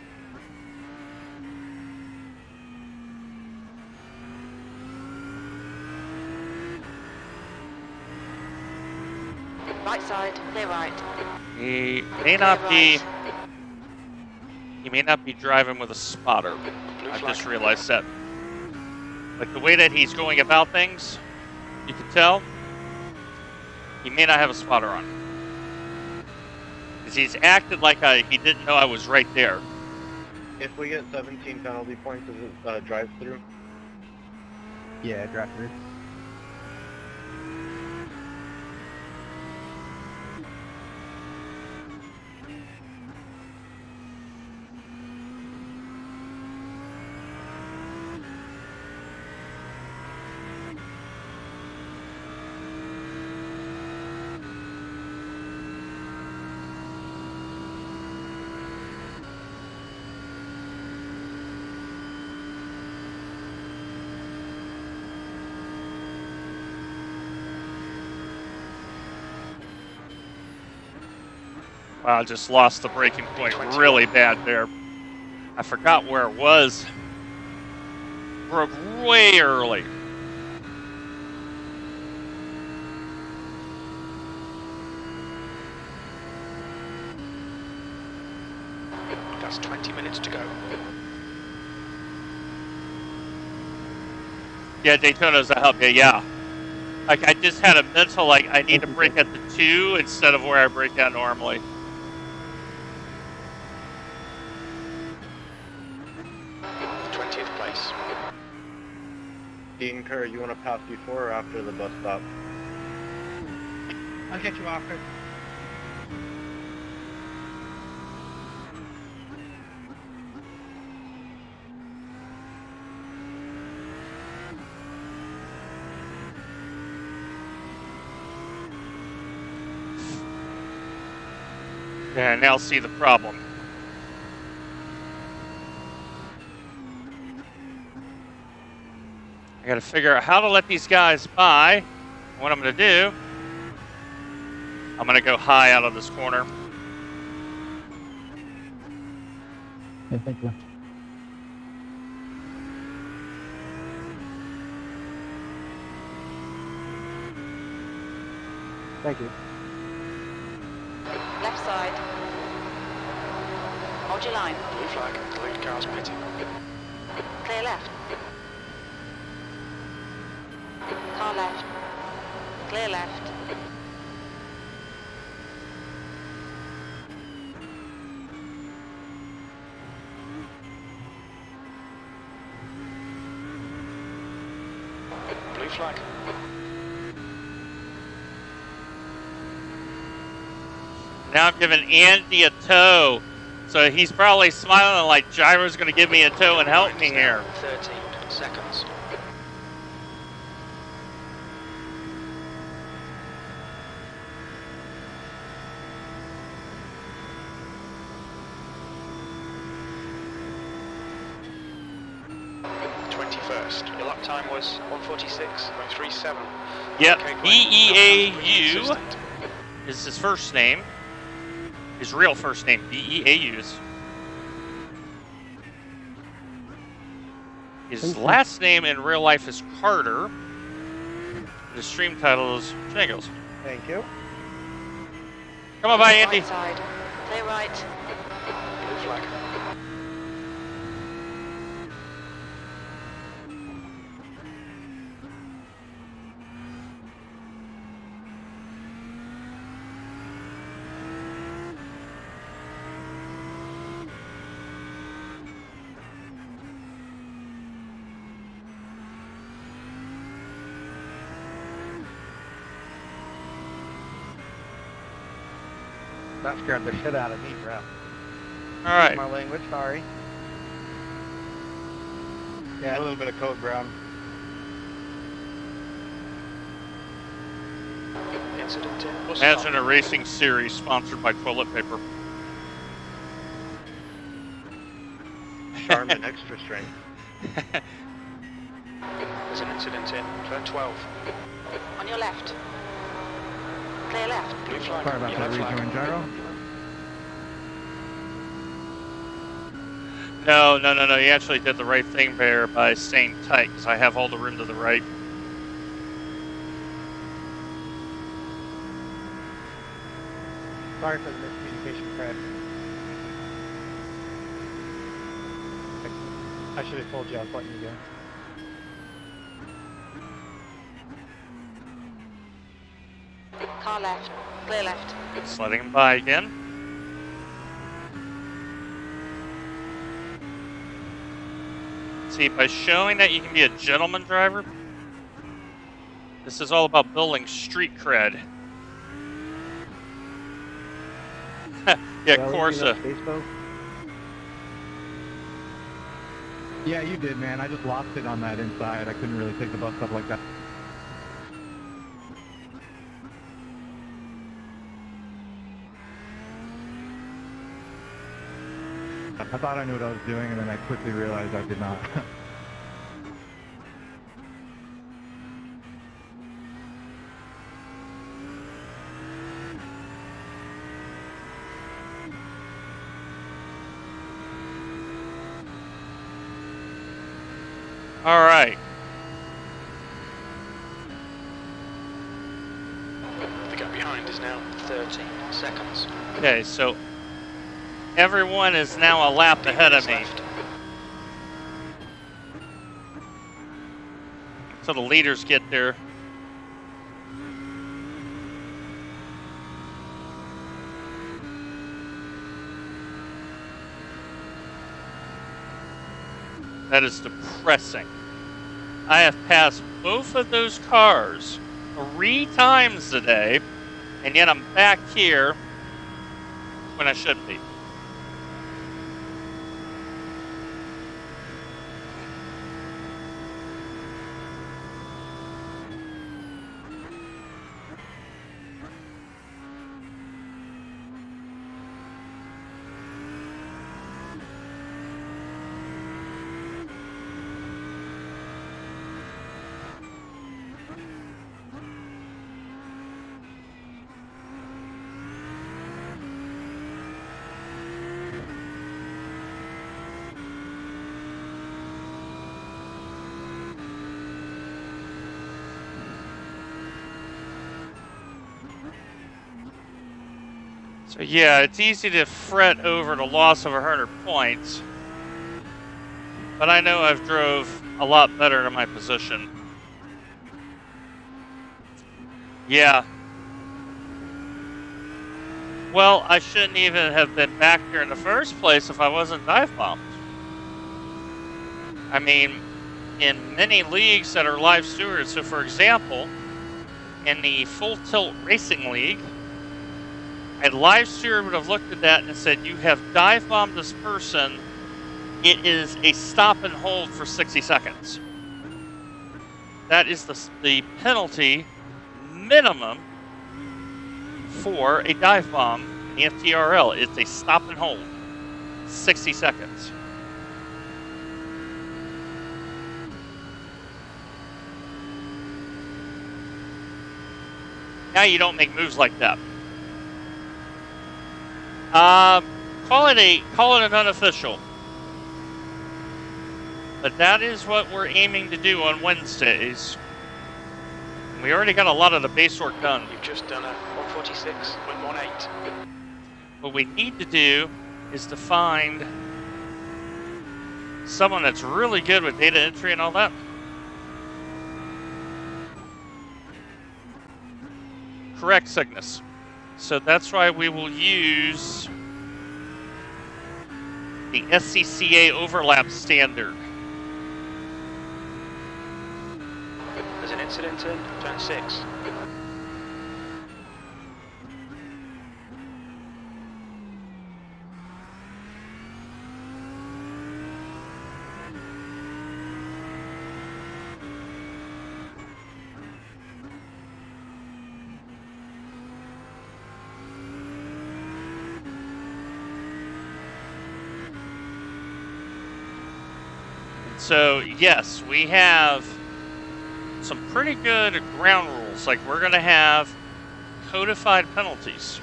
S5: Right side. Clear right.
S2: He may not be. He may not be driving with a spotter. I just realized that. Like the way that he's going about things, you can tell he may not have a spotter on. Because he's acted like he didn't know I was right there.
S4: If we get 17 penalty points, is it drive through?
S8: Yeah, drive through.
S2: Wow, I just lost the braking point really bad there. I forgot where it was. Broke way early.
S3: That's 20 minutes to go.
S2: Yeah, Daytona's a help. Yeah. Like I just had a mental like I need to brake at the 2 instead of where I brake at normally.
S3: 20th place.
S4: Dean Kerr, you want to pass before or after the bus stop?
S9: I'll get you after.
S2: Yeah, now see the problem. I gotta figure out how to let these guys by. What I'm gonna do, I'm gonna go high out of this corner.
S8: Yeah, thank you.
S6: Thank you.
S5: Left side. Hold your line.
S3: Blue flag. The lead car's pitting.
S5: Clear left. Car left. Clear left.
S3: Blue flag.
S2: Now I'm giving Andy a tow. So he's probably smiling like Gyro's going to give me a tow and help me here.
S3: 13 seconds. Your lap time was 1:46.37.
S2: Yep,
S3: Okay,
S2: B-E-A-U is his first name. His real first name, B-E-A-U's. His last name in real life is Carter. The stream title is Jingles.
S7: Thank you.
S2: Come on by, Andy.
S5: Right side. Clear right.
S3: Blue flag.
S7: That scared the shit out of me, bro.
S2: All right.
S7: My language, sorry.
S4: A little bit of code brown.
S3: Incident in.
S2: Imagine a racing series sponsored by toilet paper.
S4: Charmin extra strength.
S3: There's an incident in. Turn 12.
S5: On your left. Clear left.
S3: Blue flag.
S1: Sorry about
S3: Yellow
S1: that,
S3: flag.
S1: rejoin gyro.
S2: No. You actually did the right thing there by staying tight because I have all the room to the right.
S7: Sorry for the miscommunication, Fred. I should have told you I was letting you go.
S5: Car left. Clear left.
S2: Just letting him by again. See, by showing that you can be a gentleman driver, this is all about building street cred. Yeah, Corsa.
S1: Yeah, you did, man. I just lost it on that inside. I couldn't really take the bus up like that. I thought I knew what I was doing, and then I quickly realized I did not.
S2: All right.
S3: The gap behind is now 13 seconds.
S2: Okay, so everyone is now a lap ahead of me.
S3: Left.
S2: So the leaders get there. That is depressing. I have passed both of those cars 3 times today, and yet I'm back here when I should be. So yeah, it's easy to fret over the loss of 100 points, but I know I've drove a lot better to my position. Yeah. Well, I shouldn't even have been back here in the first place if I wasn't dive bombed. I mean, in many leagues that are live stewards, so for example, in the Full Tilt Racing League, A live streamer would have looked at that and said, you have dive bombed this person. It is a stop and hold for 60 seconds. That is the penalty minimum for a dive bomb in the CJRL. It's a stop and hold, 60 seconds. Now you don't make moves like that. Call it an unofficial. But that is what we're aiming to do on Wednesdays. We already got a lot of the base work done.
S3: You've just done a 146.18.
S2: What we need to do is to find someone that's really good with data entry and all that. Correct, Cygnus. So that's why we will use the SCCA overlap standard.
S3: There's an incident in turn 6.
S2: So yes, we have some pretty good ground rules. Like we're gonna have codified penalties.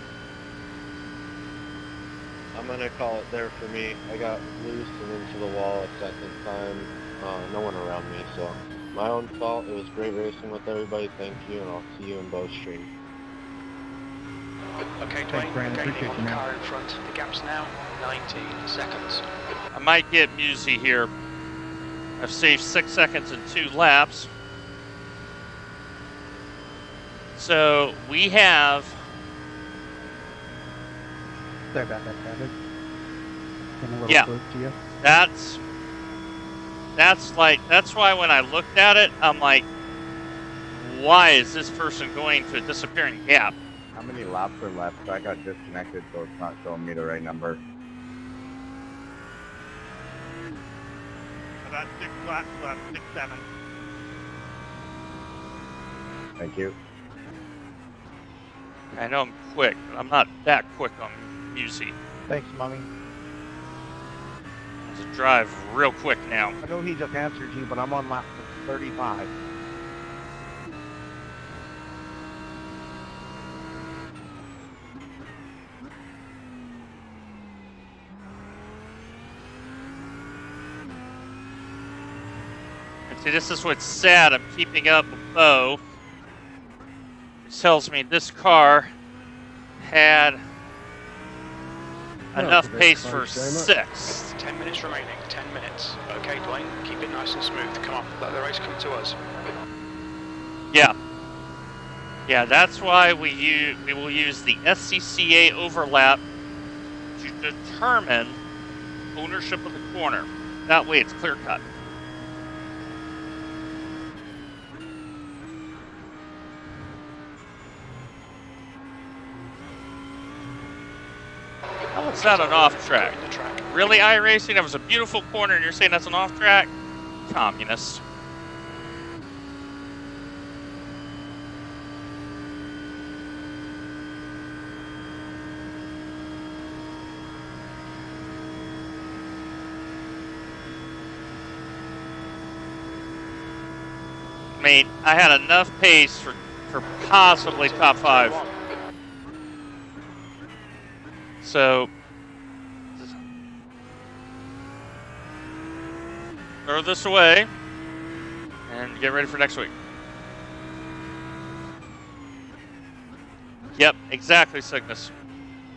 S4: I'm gonna call it there for me. I got loose and into the wall a second time. No one around me, so my own fault. It was great racing with everybody. Thank you, and I'll see you in Bowstream.
S3: Okay,
S1: Thanks,
S3: Dwayne,
S1: Brandon.
S3: gaining
S1: Appreciate
S3: on
S1: you,
S3: the
S1: man.
S3: car in front. The gap's now 19 seconds.
S2: I might get Musey here. I've saved 6 seconds in 2 laps. So we have.
S8: Sorry about that, Travis. Getting a little
S2: Yeah.
S8: close to you.
S2: That's why when I looked at it, I'm like, why is this person going to a disappearing gap?
S10: How many laps are left? I got disconnected, so it's not showing me the right number.
S9: About 6 laps left, 6, 7.
S10: Thank you.
S2: I know I'm quick, but I'm not that quick on Musey.
S7: Thanks, Mummy.
S2: I have to drive real quick now.
S7: I know he just answered you, but I'm on lap 35.
S2: And see, this is what's sad. I'm keeping up with Bo. It tells me this car had enough pace for 6.
S3: 10 minutes remaining, 10 minutes. Okay, Dwayne, keep it nice and smooth. Come on, let the race come to us.
S2: Yeah, that's why we will use the SCCA overlap to determine ownership of the corner. That way it's clear cut. How is that an off track? Really, iRacing? That was a beautiful corner and you're saying that's an off track? Communist. I mean, I had enough pace for possibly top 5. So, throw this away and get ready for next week. Yep, exactly, Cygnus.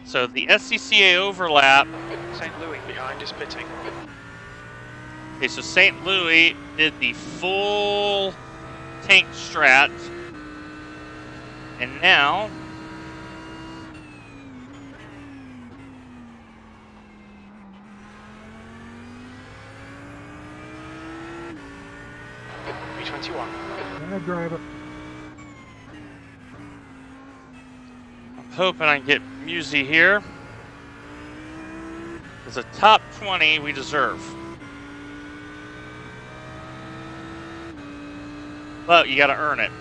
S2: So the SCCA overlap.
S3: St. Louis behind is pitting.
S2: Okay, so St. Louis did the full tank strat, and now
S3: B21.
S6: I drive it.
S2: I'm hoping I can get Musey here. It's a top 20 we deserve. But you got to earn it.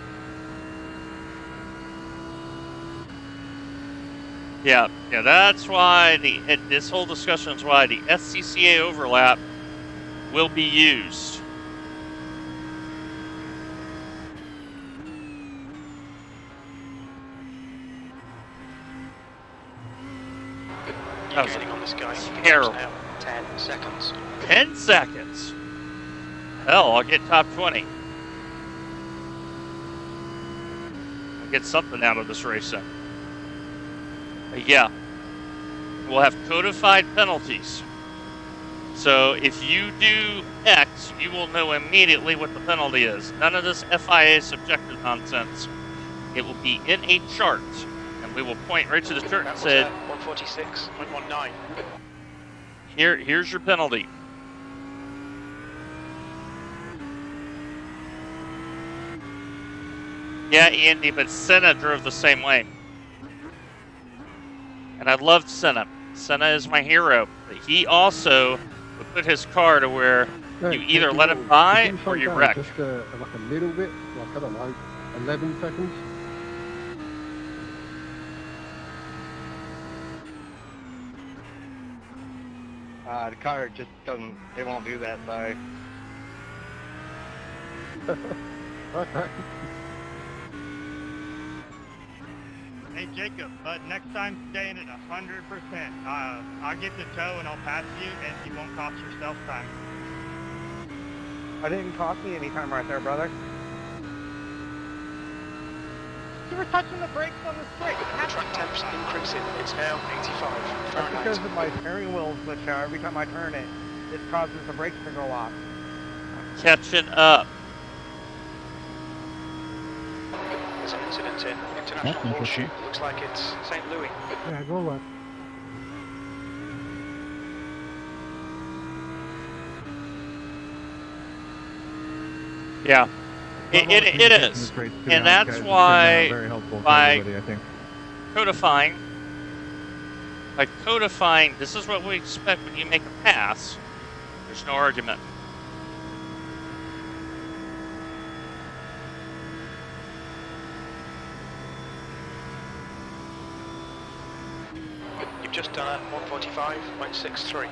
S2: Yeah, that's why this whole discussion is why the SCCA overlap will be used.
S3: You're gaining on this guy.
S2: Terrible.
S3: Now 10 seconds.
S2: 10 seconds. Hell, I'll get top 20. I'll get something out of this race then. Yeah. We'll have codified penalties. So if you do X, you will know immediately what the penalty is. None of this FIA subjective nonsense. It will be in a chart, and we will point right to the chart and say,
S3: 146.19.
S2: here's your penalty. Yeah, Andy, but Senna drove the same way. And I loved Senna. Senna is my hero. But he also would put his car to where you either let him by or you wreck.
S6: Just like a little bit, like I don't know, 11 seconds.
S7: The car just doesn't, it won't do that, sorry.
S6: Okay.
S9: Hey Jacob, but next time stay in it 100%. I'll get the tow and I'll pass you, and you won't cost yourself time.
S7: It didn't cost me any time right there, brother. You were touching the brakes on the straight.
S3: Track temps increasing. It's now 85
S7: That's
S3: Fahrenheit.
S7: because of my steering wheel switch out. Every time I turn it, it causes the brakes to go off.
S2: Catching up.
S3: There's an incident in International Horseshoe. Looks like it's St. Louis.
S6: Yeah, go left.
S2: Yeah, it is. And that's why
S1: very helpful
S2: by
S1: everybody, I think.
S2: by codifying, this is what we expect when you make a pass. There's no argument.
S3: You've just done a 145.63.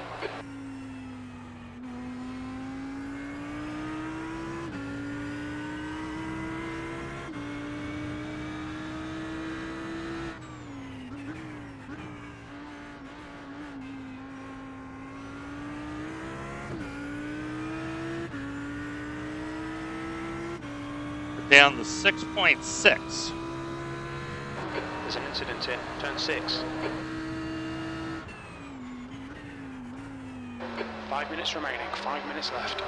S2: Down to 6.6.
S3: There's an incident in turn 6. 5 minutes remaining, 5 minutes left.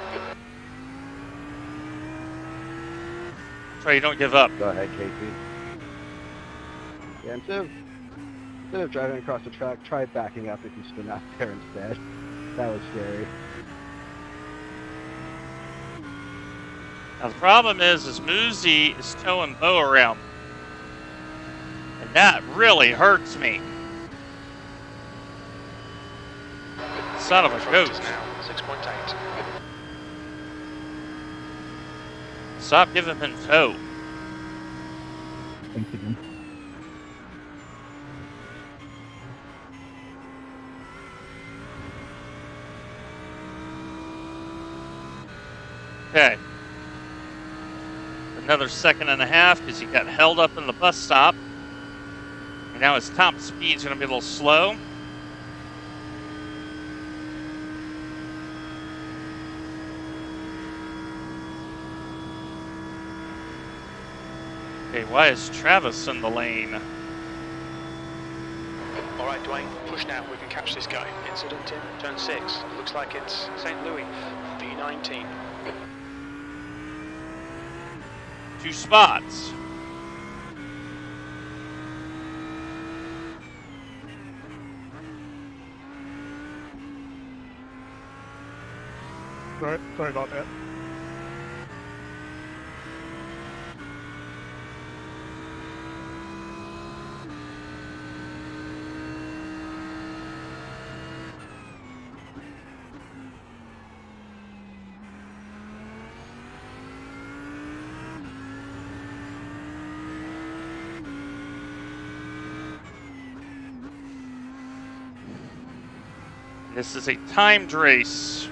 S2: Try you don't give up.
S10: Go ahead, Casey.
S6: Yeah, instead of driving across the track, try backing up if you spin out there instead. That was scary.
S2: Now the problem is Muzi is towing Bo around. And that really hurts me. Son of a goat.
S3: Now 6.8.
S2: Stop giving him tow.
S1: Thank you.
S2: Okay. Another 1.5 seconds because he got held up in the bus stop. And now his top speed's going to be a little slow. Okay, why is Travis in the lane?
S3: All right, Dwayne, push now. We can catch this guy. Incident in turn 6. Looks like it's St. Louis, V19.
S2: 2 spots.
S9: Sorry about that.
S2: This is a timed race,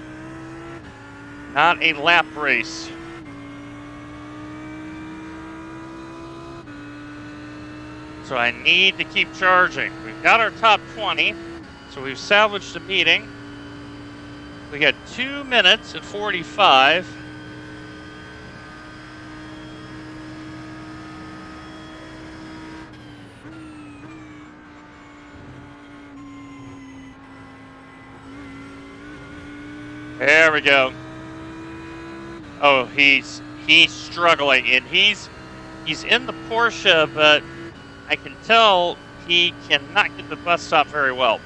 S2: not a lap race. So I need to keep charging. We've got our top 20, so we've salvaged the meeting. We got 2 minutes and 45. There we go. Oh, he's struggling, and he's in the Porsche, but I can tell he cannot get the bus stop very well.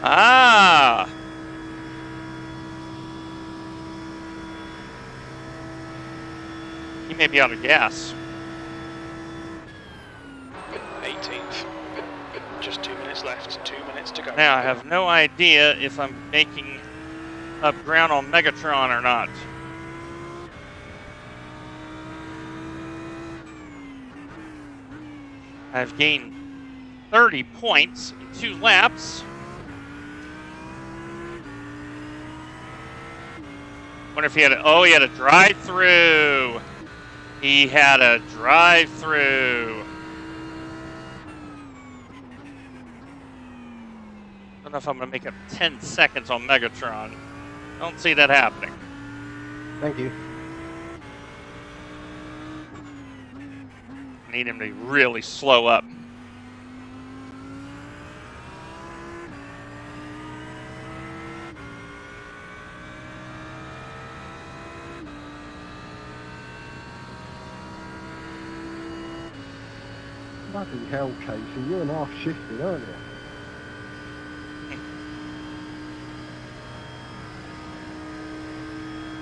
S2: Ah! He may be out of gas.
S3: 18th. Just 2 minutes left. 2 minutes to go.
S2: Now, I have no idea if I'm making up ground on Megatron or not. I've gained 30 points in 2 laps. Wonder if he had he had a drive-through. He had a drive-through. Don't know if I'm going to make up 10 seconds on Megatron. Don't see that happening.
S6: Thank you.
S2: Need him to really slow up.
S6: Bloody hell, Casey, you're an half shifted, aren't you?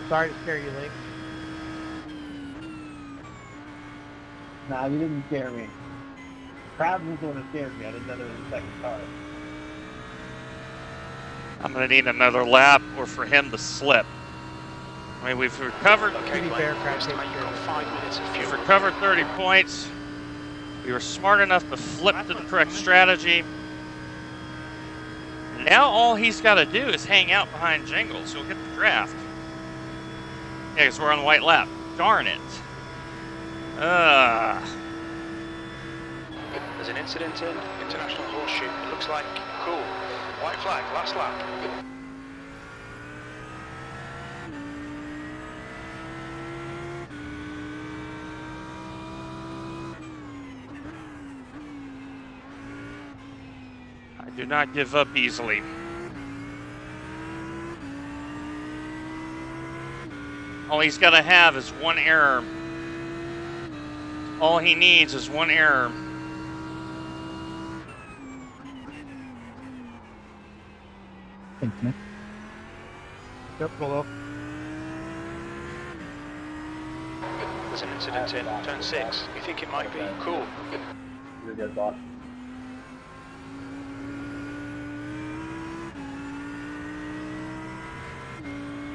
S7: Sorry to scare you, Link.
S8: Nah, you didn't scare me. Crowd was the one that scared me. I didn't know there was a second car.
S2: I'm going to need another lap or for him to slip. I mean, we've recovered.
S3: Okay,
S7: Pretty
S3: Glenn,
S7: fair,
S3: we
S7: Craig.
S3: estimate you've got 5 minutes of
S2: We've
S3: fuel.
S2: recovered 30 points. We were smart enough to flip to the correct strategy. Now all he's got to do is hang out behind Jingles. He'll get the draft. Yeah, because we're on the white lap. Darn it.
S3: There's an incident in International Horseshoe. It looks like cool. White flag, last lap.
S2: I do not give up easily. All he's got to have is one error. All he needs is one error.
S1: Thanks, Nick.
S6: Yep, pull up.
S3: There's an incident in turn 6. You think it might be cool?
S8: You're good, boss.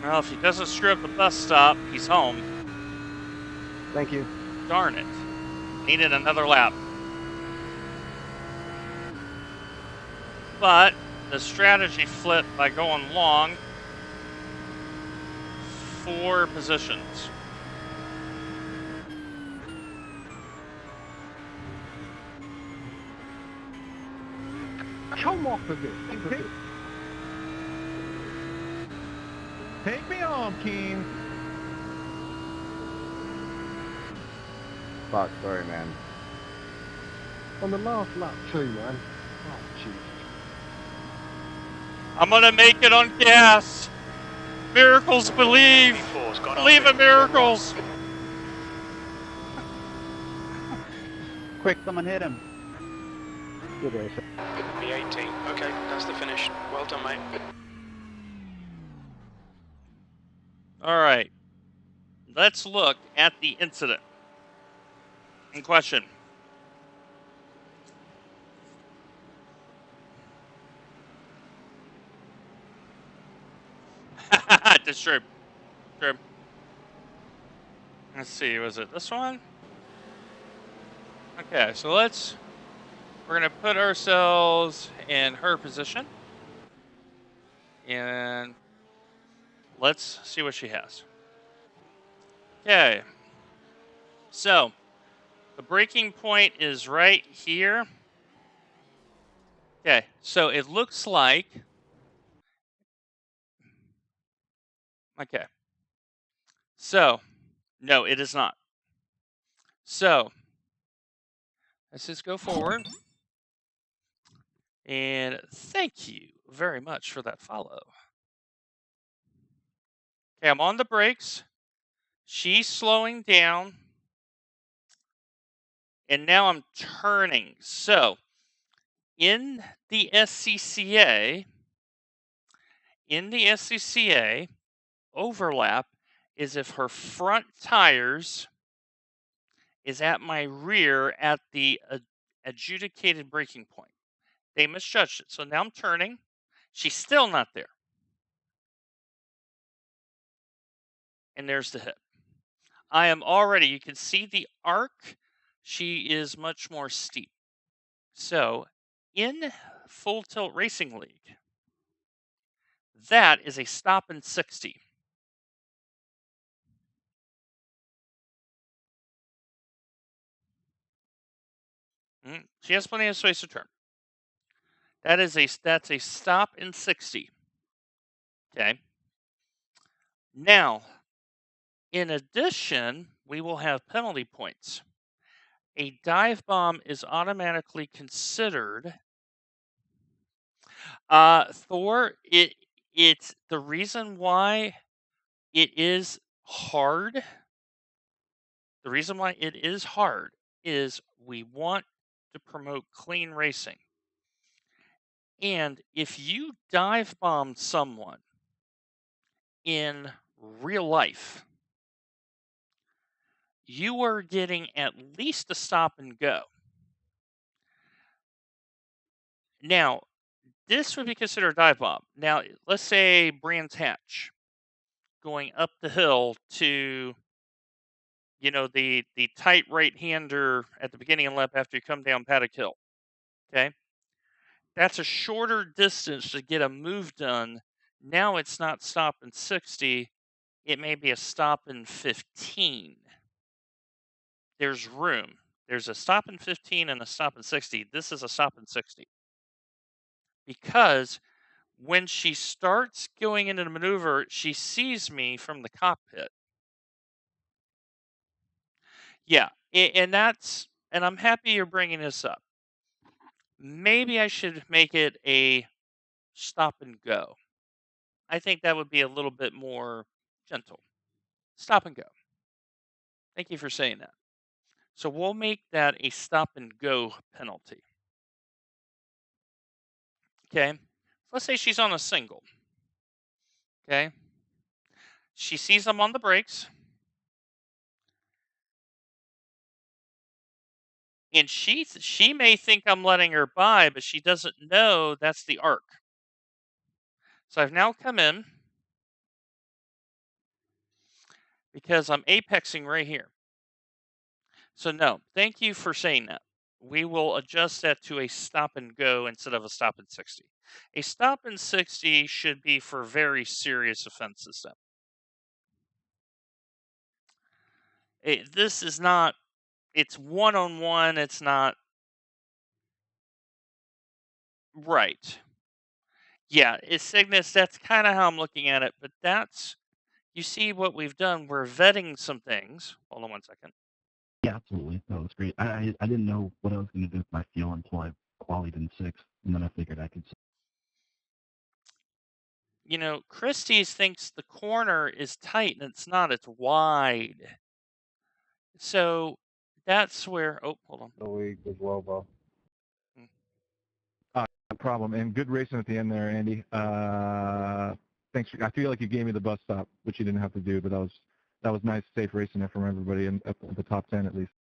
S2: Well, if he doesn't screw up the bus stop, he's home.
S6: Thank you.
S2: Darn it. Needed another lap. But the strategy flipped by going long 4 positions.
S6: Come off of it.
S1: Take me home, Keen.
S10: Fuck, sorry, man.
S6: On the last lap too, man. Oh, jeez.
S2: I'm gonna make it on gas. Miracles believe. Believe in miracles.
S8: Quick, someone hit him.
S6: Good race.
S3: B18. Okay, that's the finish. Well done, mate.
S2: All right. Let's look at the incident in question. That's true. True. Let's see, was it this one? Okay, so let's We're going to put ourselves in her position. And let's see what she has. Okay. So, the breaking point is right here. Okay, so it looks like... Okay. So, no, it is not. So, let's just go forward. And thank you very much for that follow. Okay, I'm on the brakes. She's slowing down. And now I'm turning. So, in the SCCA, overlap is if her front tires is at my rear at the adjudicated braking point. They misjudged it. So now I'm turning. She's still not there. And there's the hit. I am already, you can see the arc. She is much more steep. So in Full Tilt Racing League, that is a stop in 60. She has plenty of space to turn. That's a stop in 60. Okay. Now, in addition, we will have penalty points. A dive bomb is automatically considered. Thor, it's the reason why it is hard. The reason why it is hard is we want to promote clean racing. And if you dive bomb someone in real life, you are getting at least a stop and go. Now, this would be considered a dive bomb. Now, let's say Brands Hatch going up the hill to, the tight right-hander at the beginning of the lap after you come down Paddock Hill. Okay? That's a shorter distance to get a move done. Now it's not stop in 60. It may be a stop in 15. There's room. There's a stop in 15 and a stop in 60. This is a stop in 60. Because when she starts going into the maneuver, she sees me from the cockpit. Yeah, and I'm happy you're bringing this up. Maybe I should make it a stop and go. I think that would be a little bit more gentle. Stop and go. Thank you for saying that. So we'll make that a stop and go penalty. Okay. Let's say she's on a single. Okay. She sees I'm on the brakes. And she may think I'm letting her by, but she doesn't know that's the arc. So I've now come in because I'm apexing right here. So no, thank you for saying that. We will adjust that to a stop and go instead of a stop in 60. A stop in 60 should be for very serious offenses then. This is not, it's one-on-one, it's not. Right. Yeah, it's Cygnus, that's kind of how I'm looking at it, but you see what we've done, we're vetting some things. Hold on one second.
S11: Yeah, absolutely. That was great. I didn't know what I was going to do with my fuel until I qualied in 6th, and then I figured I could.
S2: Christie's thinks the corner is tight, and it's not. It's wide. So that's where. Oh, hold on.
S10: The week as well, Bo.
S1: No problem. And good racing at the end there, Andy. Thanks. I feel like you gave me the bus stop, which you didn't have to do, but that was nice, safe racing there from everybody, and at the top 10 at least.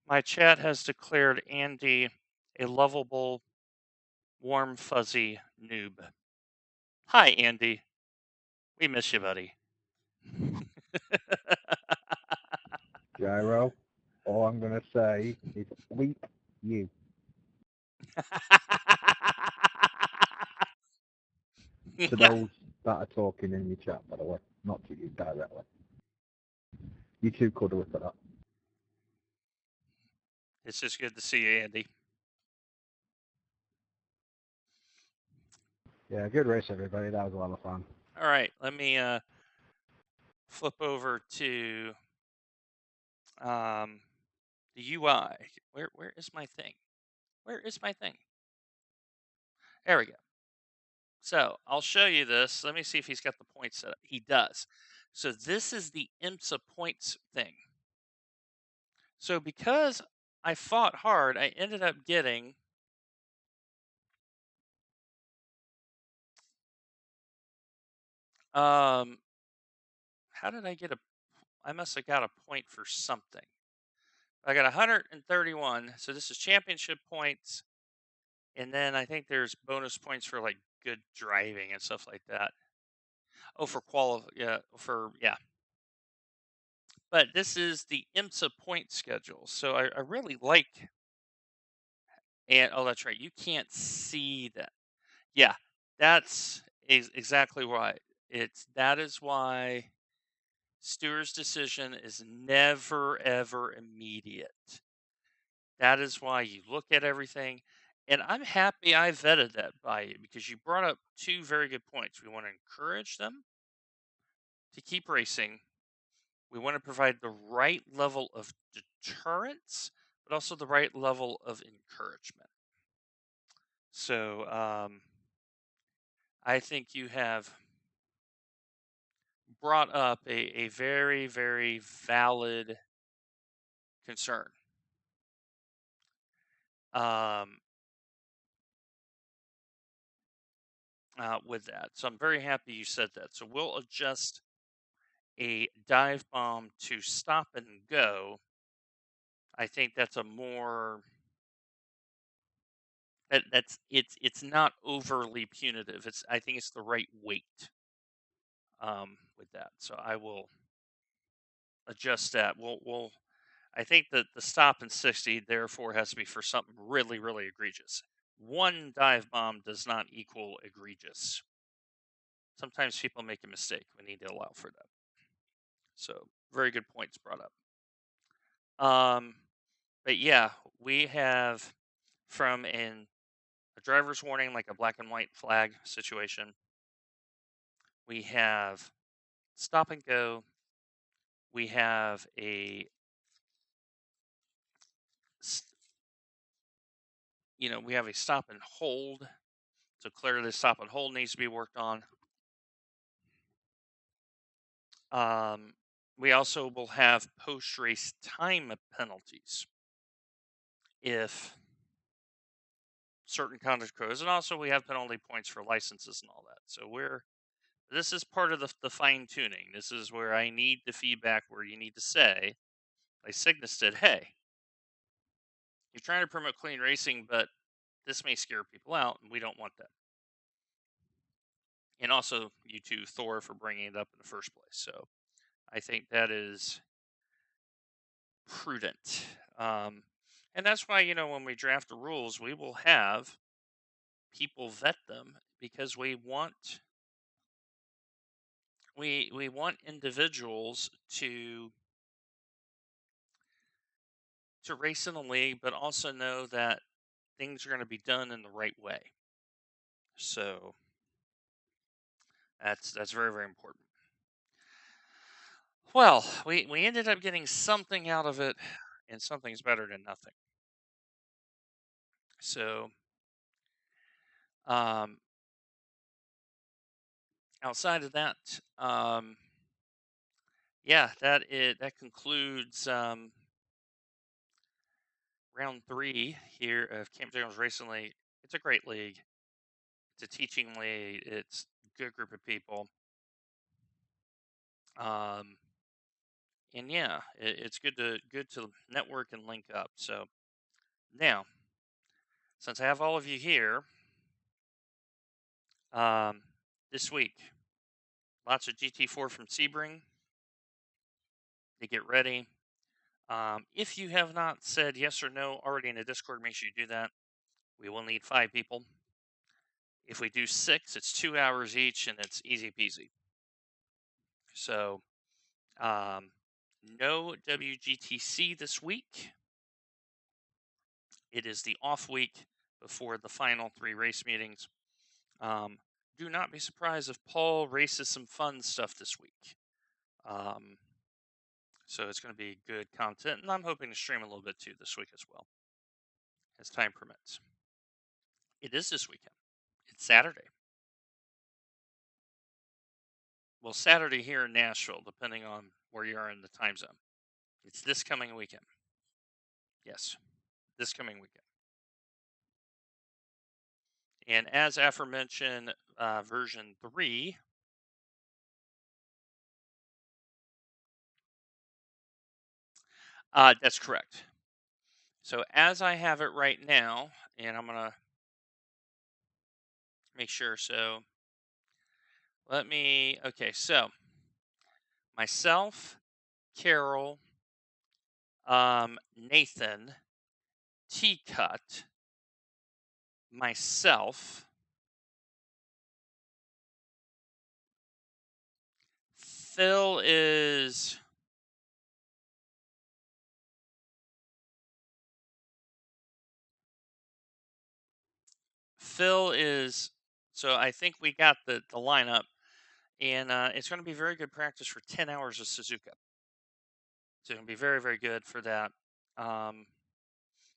S2: My chat has declared Andy a lovable, warm, fuzzy noob. Hi, Andy. We miss you, buddy.
S10: Gyro.
S6: All I'm going to say is weep you. To those that are talking in your chat, by the way, not to you directly. You too could have for that.
S2: It's just good to see you, Andy.
S6: Yeah, good race, everybody. That was a lot of fun.
S2: All right, let me flip over to the UI. Where is my thing? Where is my thing? There we go. So I'll show you this. Let me see if he's got the points set up. He does. So this is the IMSA points thing. So because I fought hard, I ended up getting how did I get I must have got a point for something. I got 131. So this is championship points. And then I think there's bonus points for like good driving and stuff like that. Oh, for yeah. But this is the IMSA point schedule. So I really like, and oh, that's right. You can't see that. Yeah, that's exactly why. That is why Stewart's decision is never ever immediate. That is why you look at everything. And I'm happy I vetted that by you because you brought up two very good points. We want to encourage them to keep racing. We want to provide the right level of deterrence, but also the right level of encouragement. So I think you have brought up a very, very valid concern. With that. So I'm very happy you said that. So we'll adjust a dive bomb to stop and go. I think that's a more it's not overly punitive. I think it's the right weight with that. So I will adjust that. We'll I think that the stop in 60 therefore has to be for something really, really egregious. One dive bomb does not equal egregious. Sometimes people make a mistake. We need to allow for that. So very good points brought up. But yeah, we have from a driver's warning, like a black and white flag situation. We have stop and go. We have we have a stop and hold. So clearly, stop and hold needs to be worked on. We also will have post-race time penalties if certain conduct occurs, and also we have penalty points for licenses and all that. So this is part of the fine tuning. This is where I need the feedback where you need to say, like Cygnus did, hey, you're trying to promote clean racing, but this may scare people out, and we don't want that. And also, you too, Thor, for bringing it up in the first place. So I think that is prudent. And that's why, when we draft the rules, we will have people vet them because we want individuals to race in the league, but also know that things are going to be done in the right way. So that's very, very important. Well, we ended up getting something out of it, and something's better than nothing. So outside of that, yeah, that concludes round 3 here of Camp Jones Racing League. It's a great league. It's a teaching league. It's a good group of people. And yeah, it's good to network and link up. So now, since I have all of you here, this week, lots of GT4 from Sebring to get ready. If you have not said yes or no already in the Discord, make sure you do that. We will need 5 people. If we do 6, it's 2 hours each, and it's easy peasy. So, no WGTC this week. It is the off week before the final 3 race meetings. Do not be surprised if Paul races some fun stuff this week. So it's going to be good content, and I'm hoping to stream a little bit too this week as well, as time permits. It is this weekend. It's Saturday. Well, Saturday here in Nashville, depending on where you are in the time zone. It's this coming weekend. Yes, this coming weekend. And as aforementioned, version 3, that's correct. So as I have it right now, and I'm going to make sure. So okay, so myself, Carol, Nathan, T-Cut, myself, Phil is so I think we got the lineup, and it's going to be very good practice for 10 hours of Suzuka. So it's going to be very, very good for that.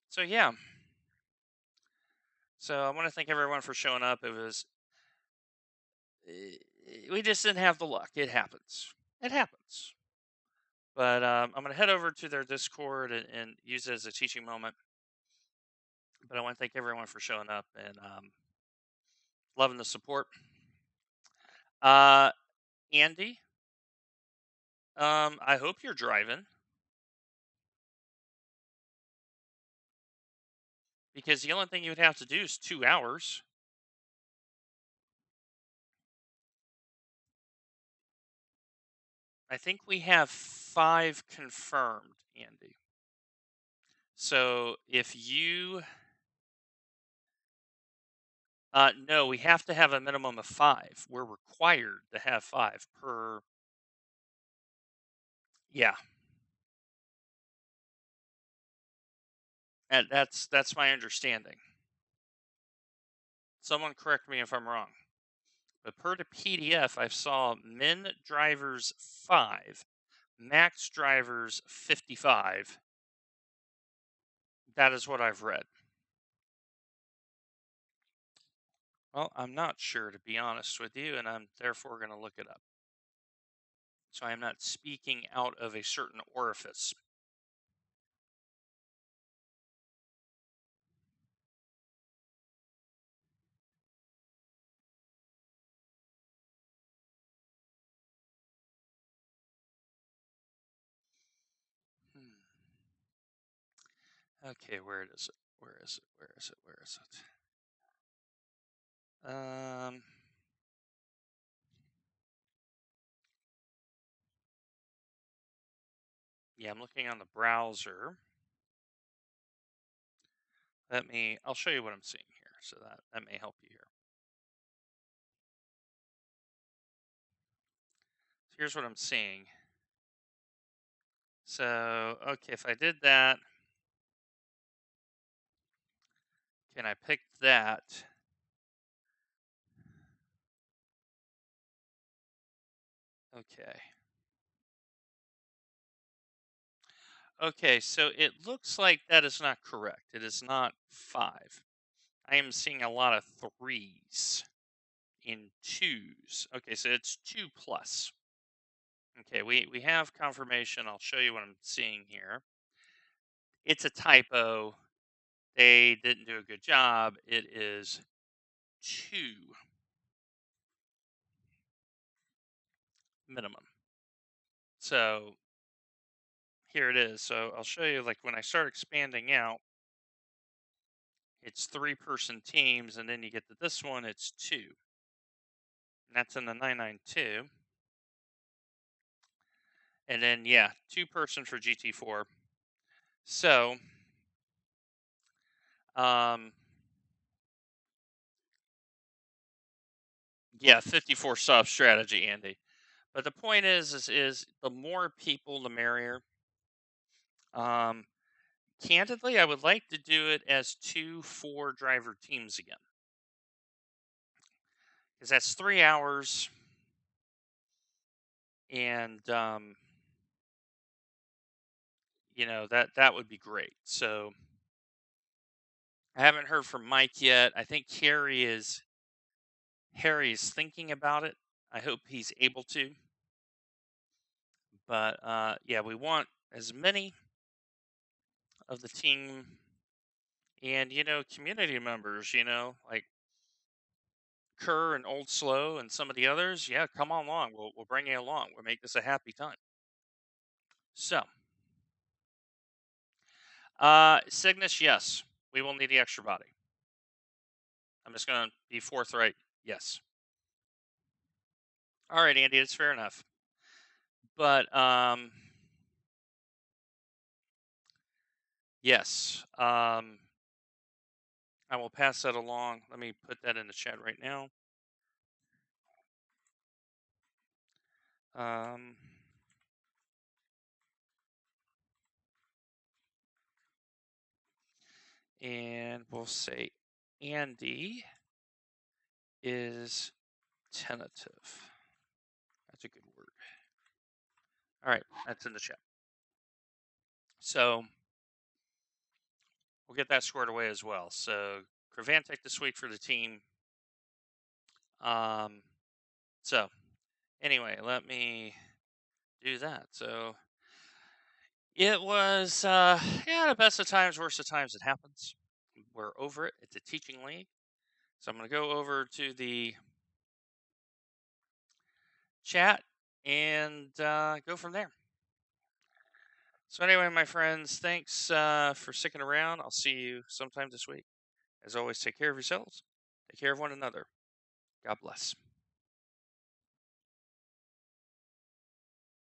S2: So yeah. So I want to thank everyone for showing up. We just didn't have the luck. It happens. It happens. But I'm going to head over to their Discord and use it as a teaching moment. But I want to thank everyone for showing up and loving the support. Andy, I hope you're driving. Because the only thing you would have to do is 2 hours. I think we have 5 confirmed, Andy. So if you... no, we have to have a minimum of 5. We're required to have 5 per... Yeah. And that's my understanding. Someone correct me if I'm wrong. But per the PDF, I saw min drivers 5, max drivers 55. That is what I've read. Well, I'm not sure, to be honest with you, and I'm therefore going to look it up. So I'm not speaking out of a certain orifice. Okay, where is it? Where is it? Where is it? Where is it? Yeah, I'm looking on the browser. I'll show you what I'm seeing here, so that may help you here. So here's what I'm seeing. So, okay, if I did that, can I pick that? Okay. Okay, so it looks like that is not correct. It is not 5. I am seeing a lot of 3s in 2s. Okay, so it's 2 plus. Okay, we have confirmation. I'll show you what I'm seeing here. It's a typo. They didn't do a good job. It is 2 minimum. So here it is. So I'll show you, like, when I start expanding out, it's 3-person teams, and then you get to this one, it's 2. And that's in the 992. And then, yeah, 2-person for GT4. So, yeah, 54 stop strategy, Andy. But the point is the more people, the merrier. Candidly, I would like to do it as 2 4-driver teams again, because that's 3 hours, and you know, that would be great. So I haven't heard from Mike yet. I think Harry is thinking about it. I hope he's able to. But yeah, we want as many of the team and, you know, community members, you know, like Kerr and Old Slow and some of the others. Yeah, come on along. We'll bring you along. We'll make this a happy time. So, Cygnus, yes, we will need the extra body. I'm just going to be forthright. Yes. All right, Andy, it's fair enough. But yes, I will pass that along. Let me put that in the chat right now. And we'll say Andy is tentative. That's a good word. All right, that's in the chat. So we'll get that squared away as well. So Kravantek this week for the team. So anyway, let me do that. So it was, yeah, the best of times, worst of times. It happens. We're over it. It's a teaching league. So I'm going to go over to the chat and go from there. So anyway, my friends, thanks for sticking around. I'll see you sometime this week. As always, take care of yourselves. Take care of one another. God bless.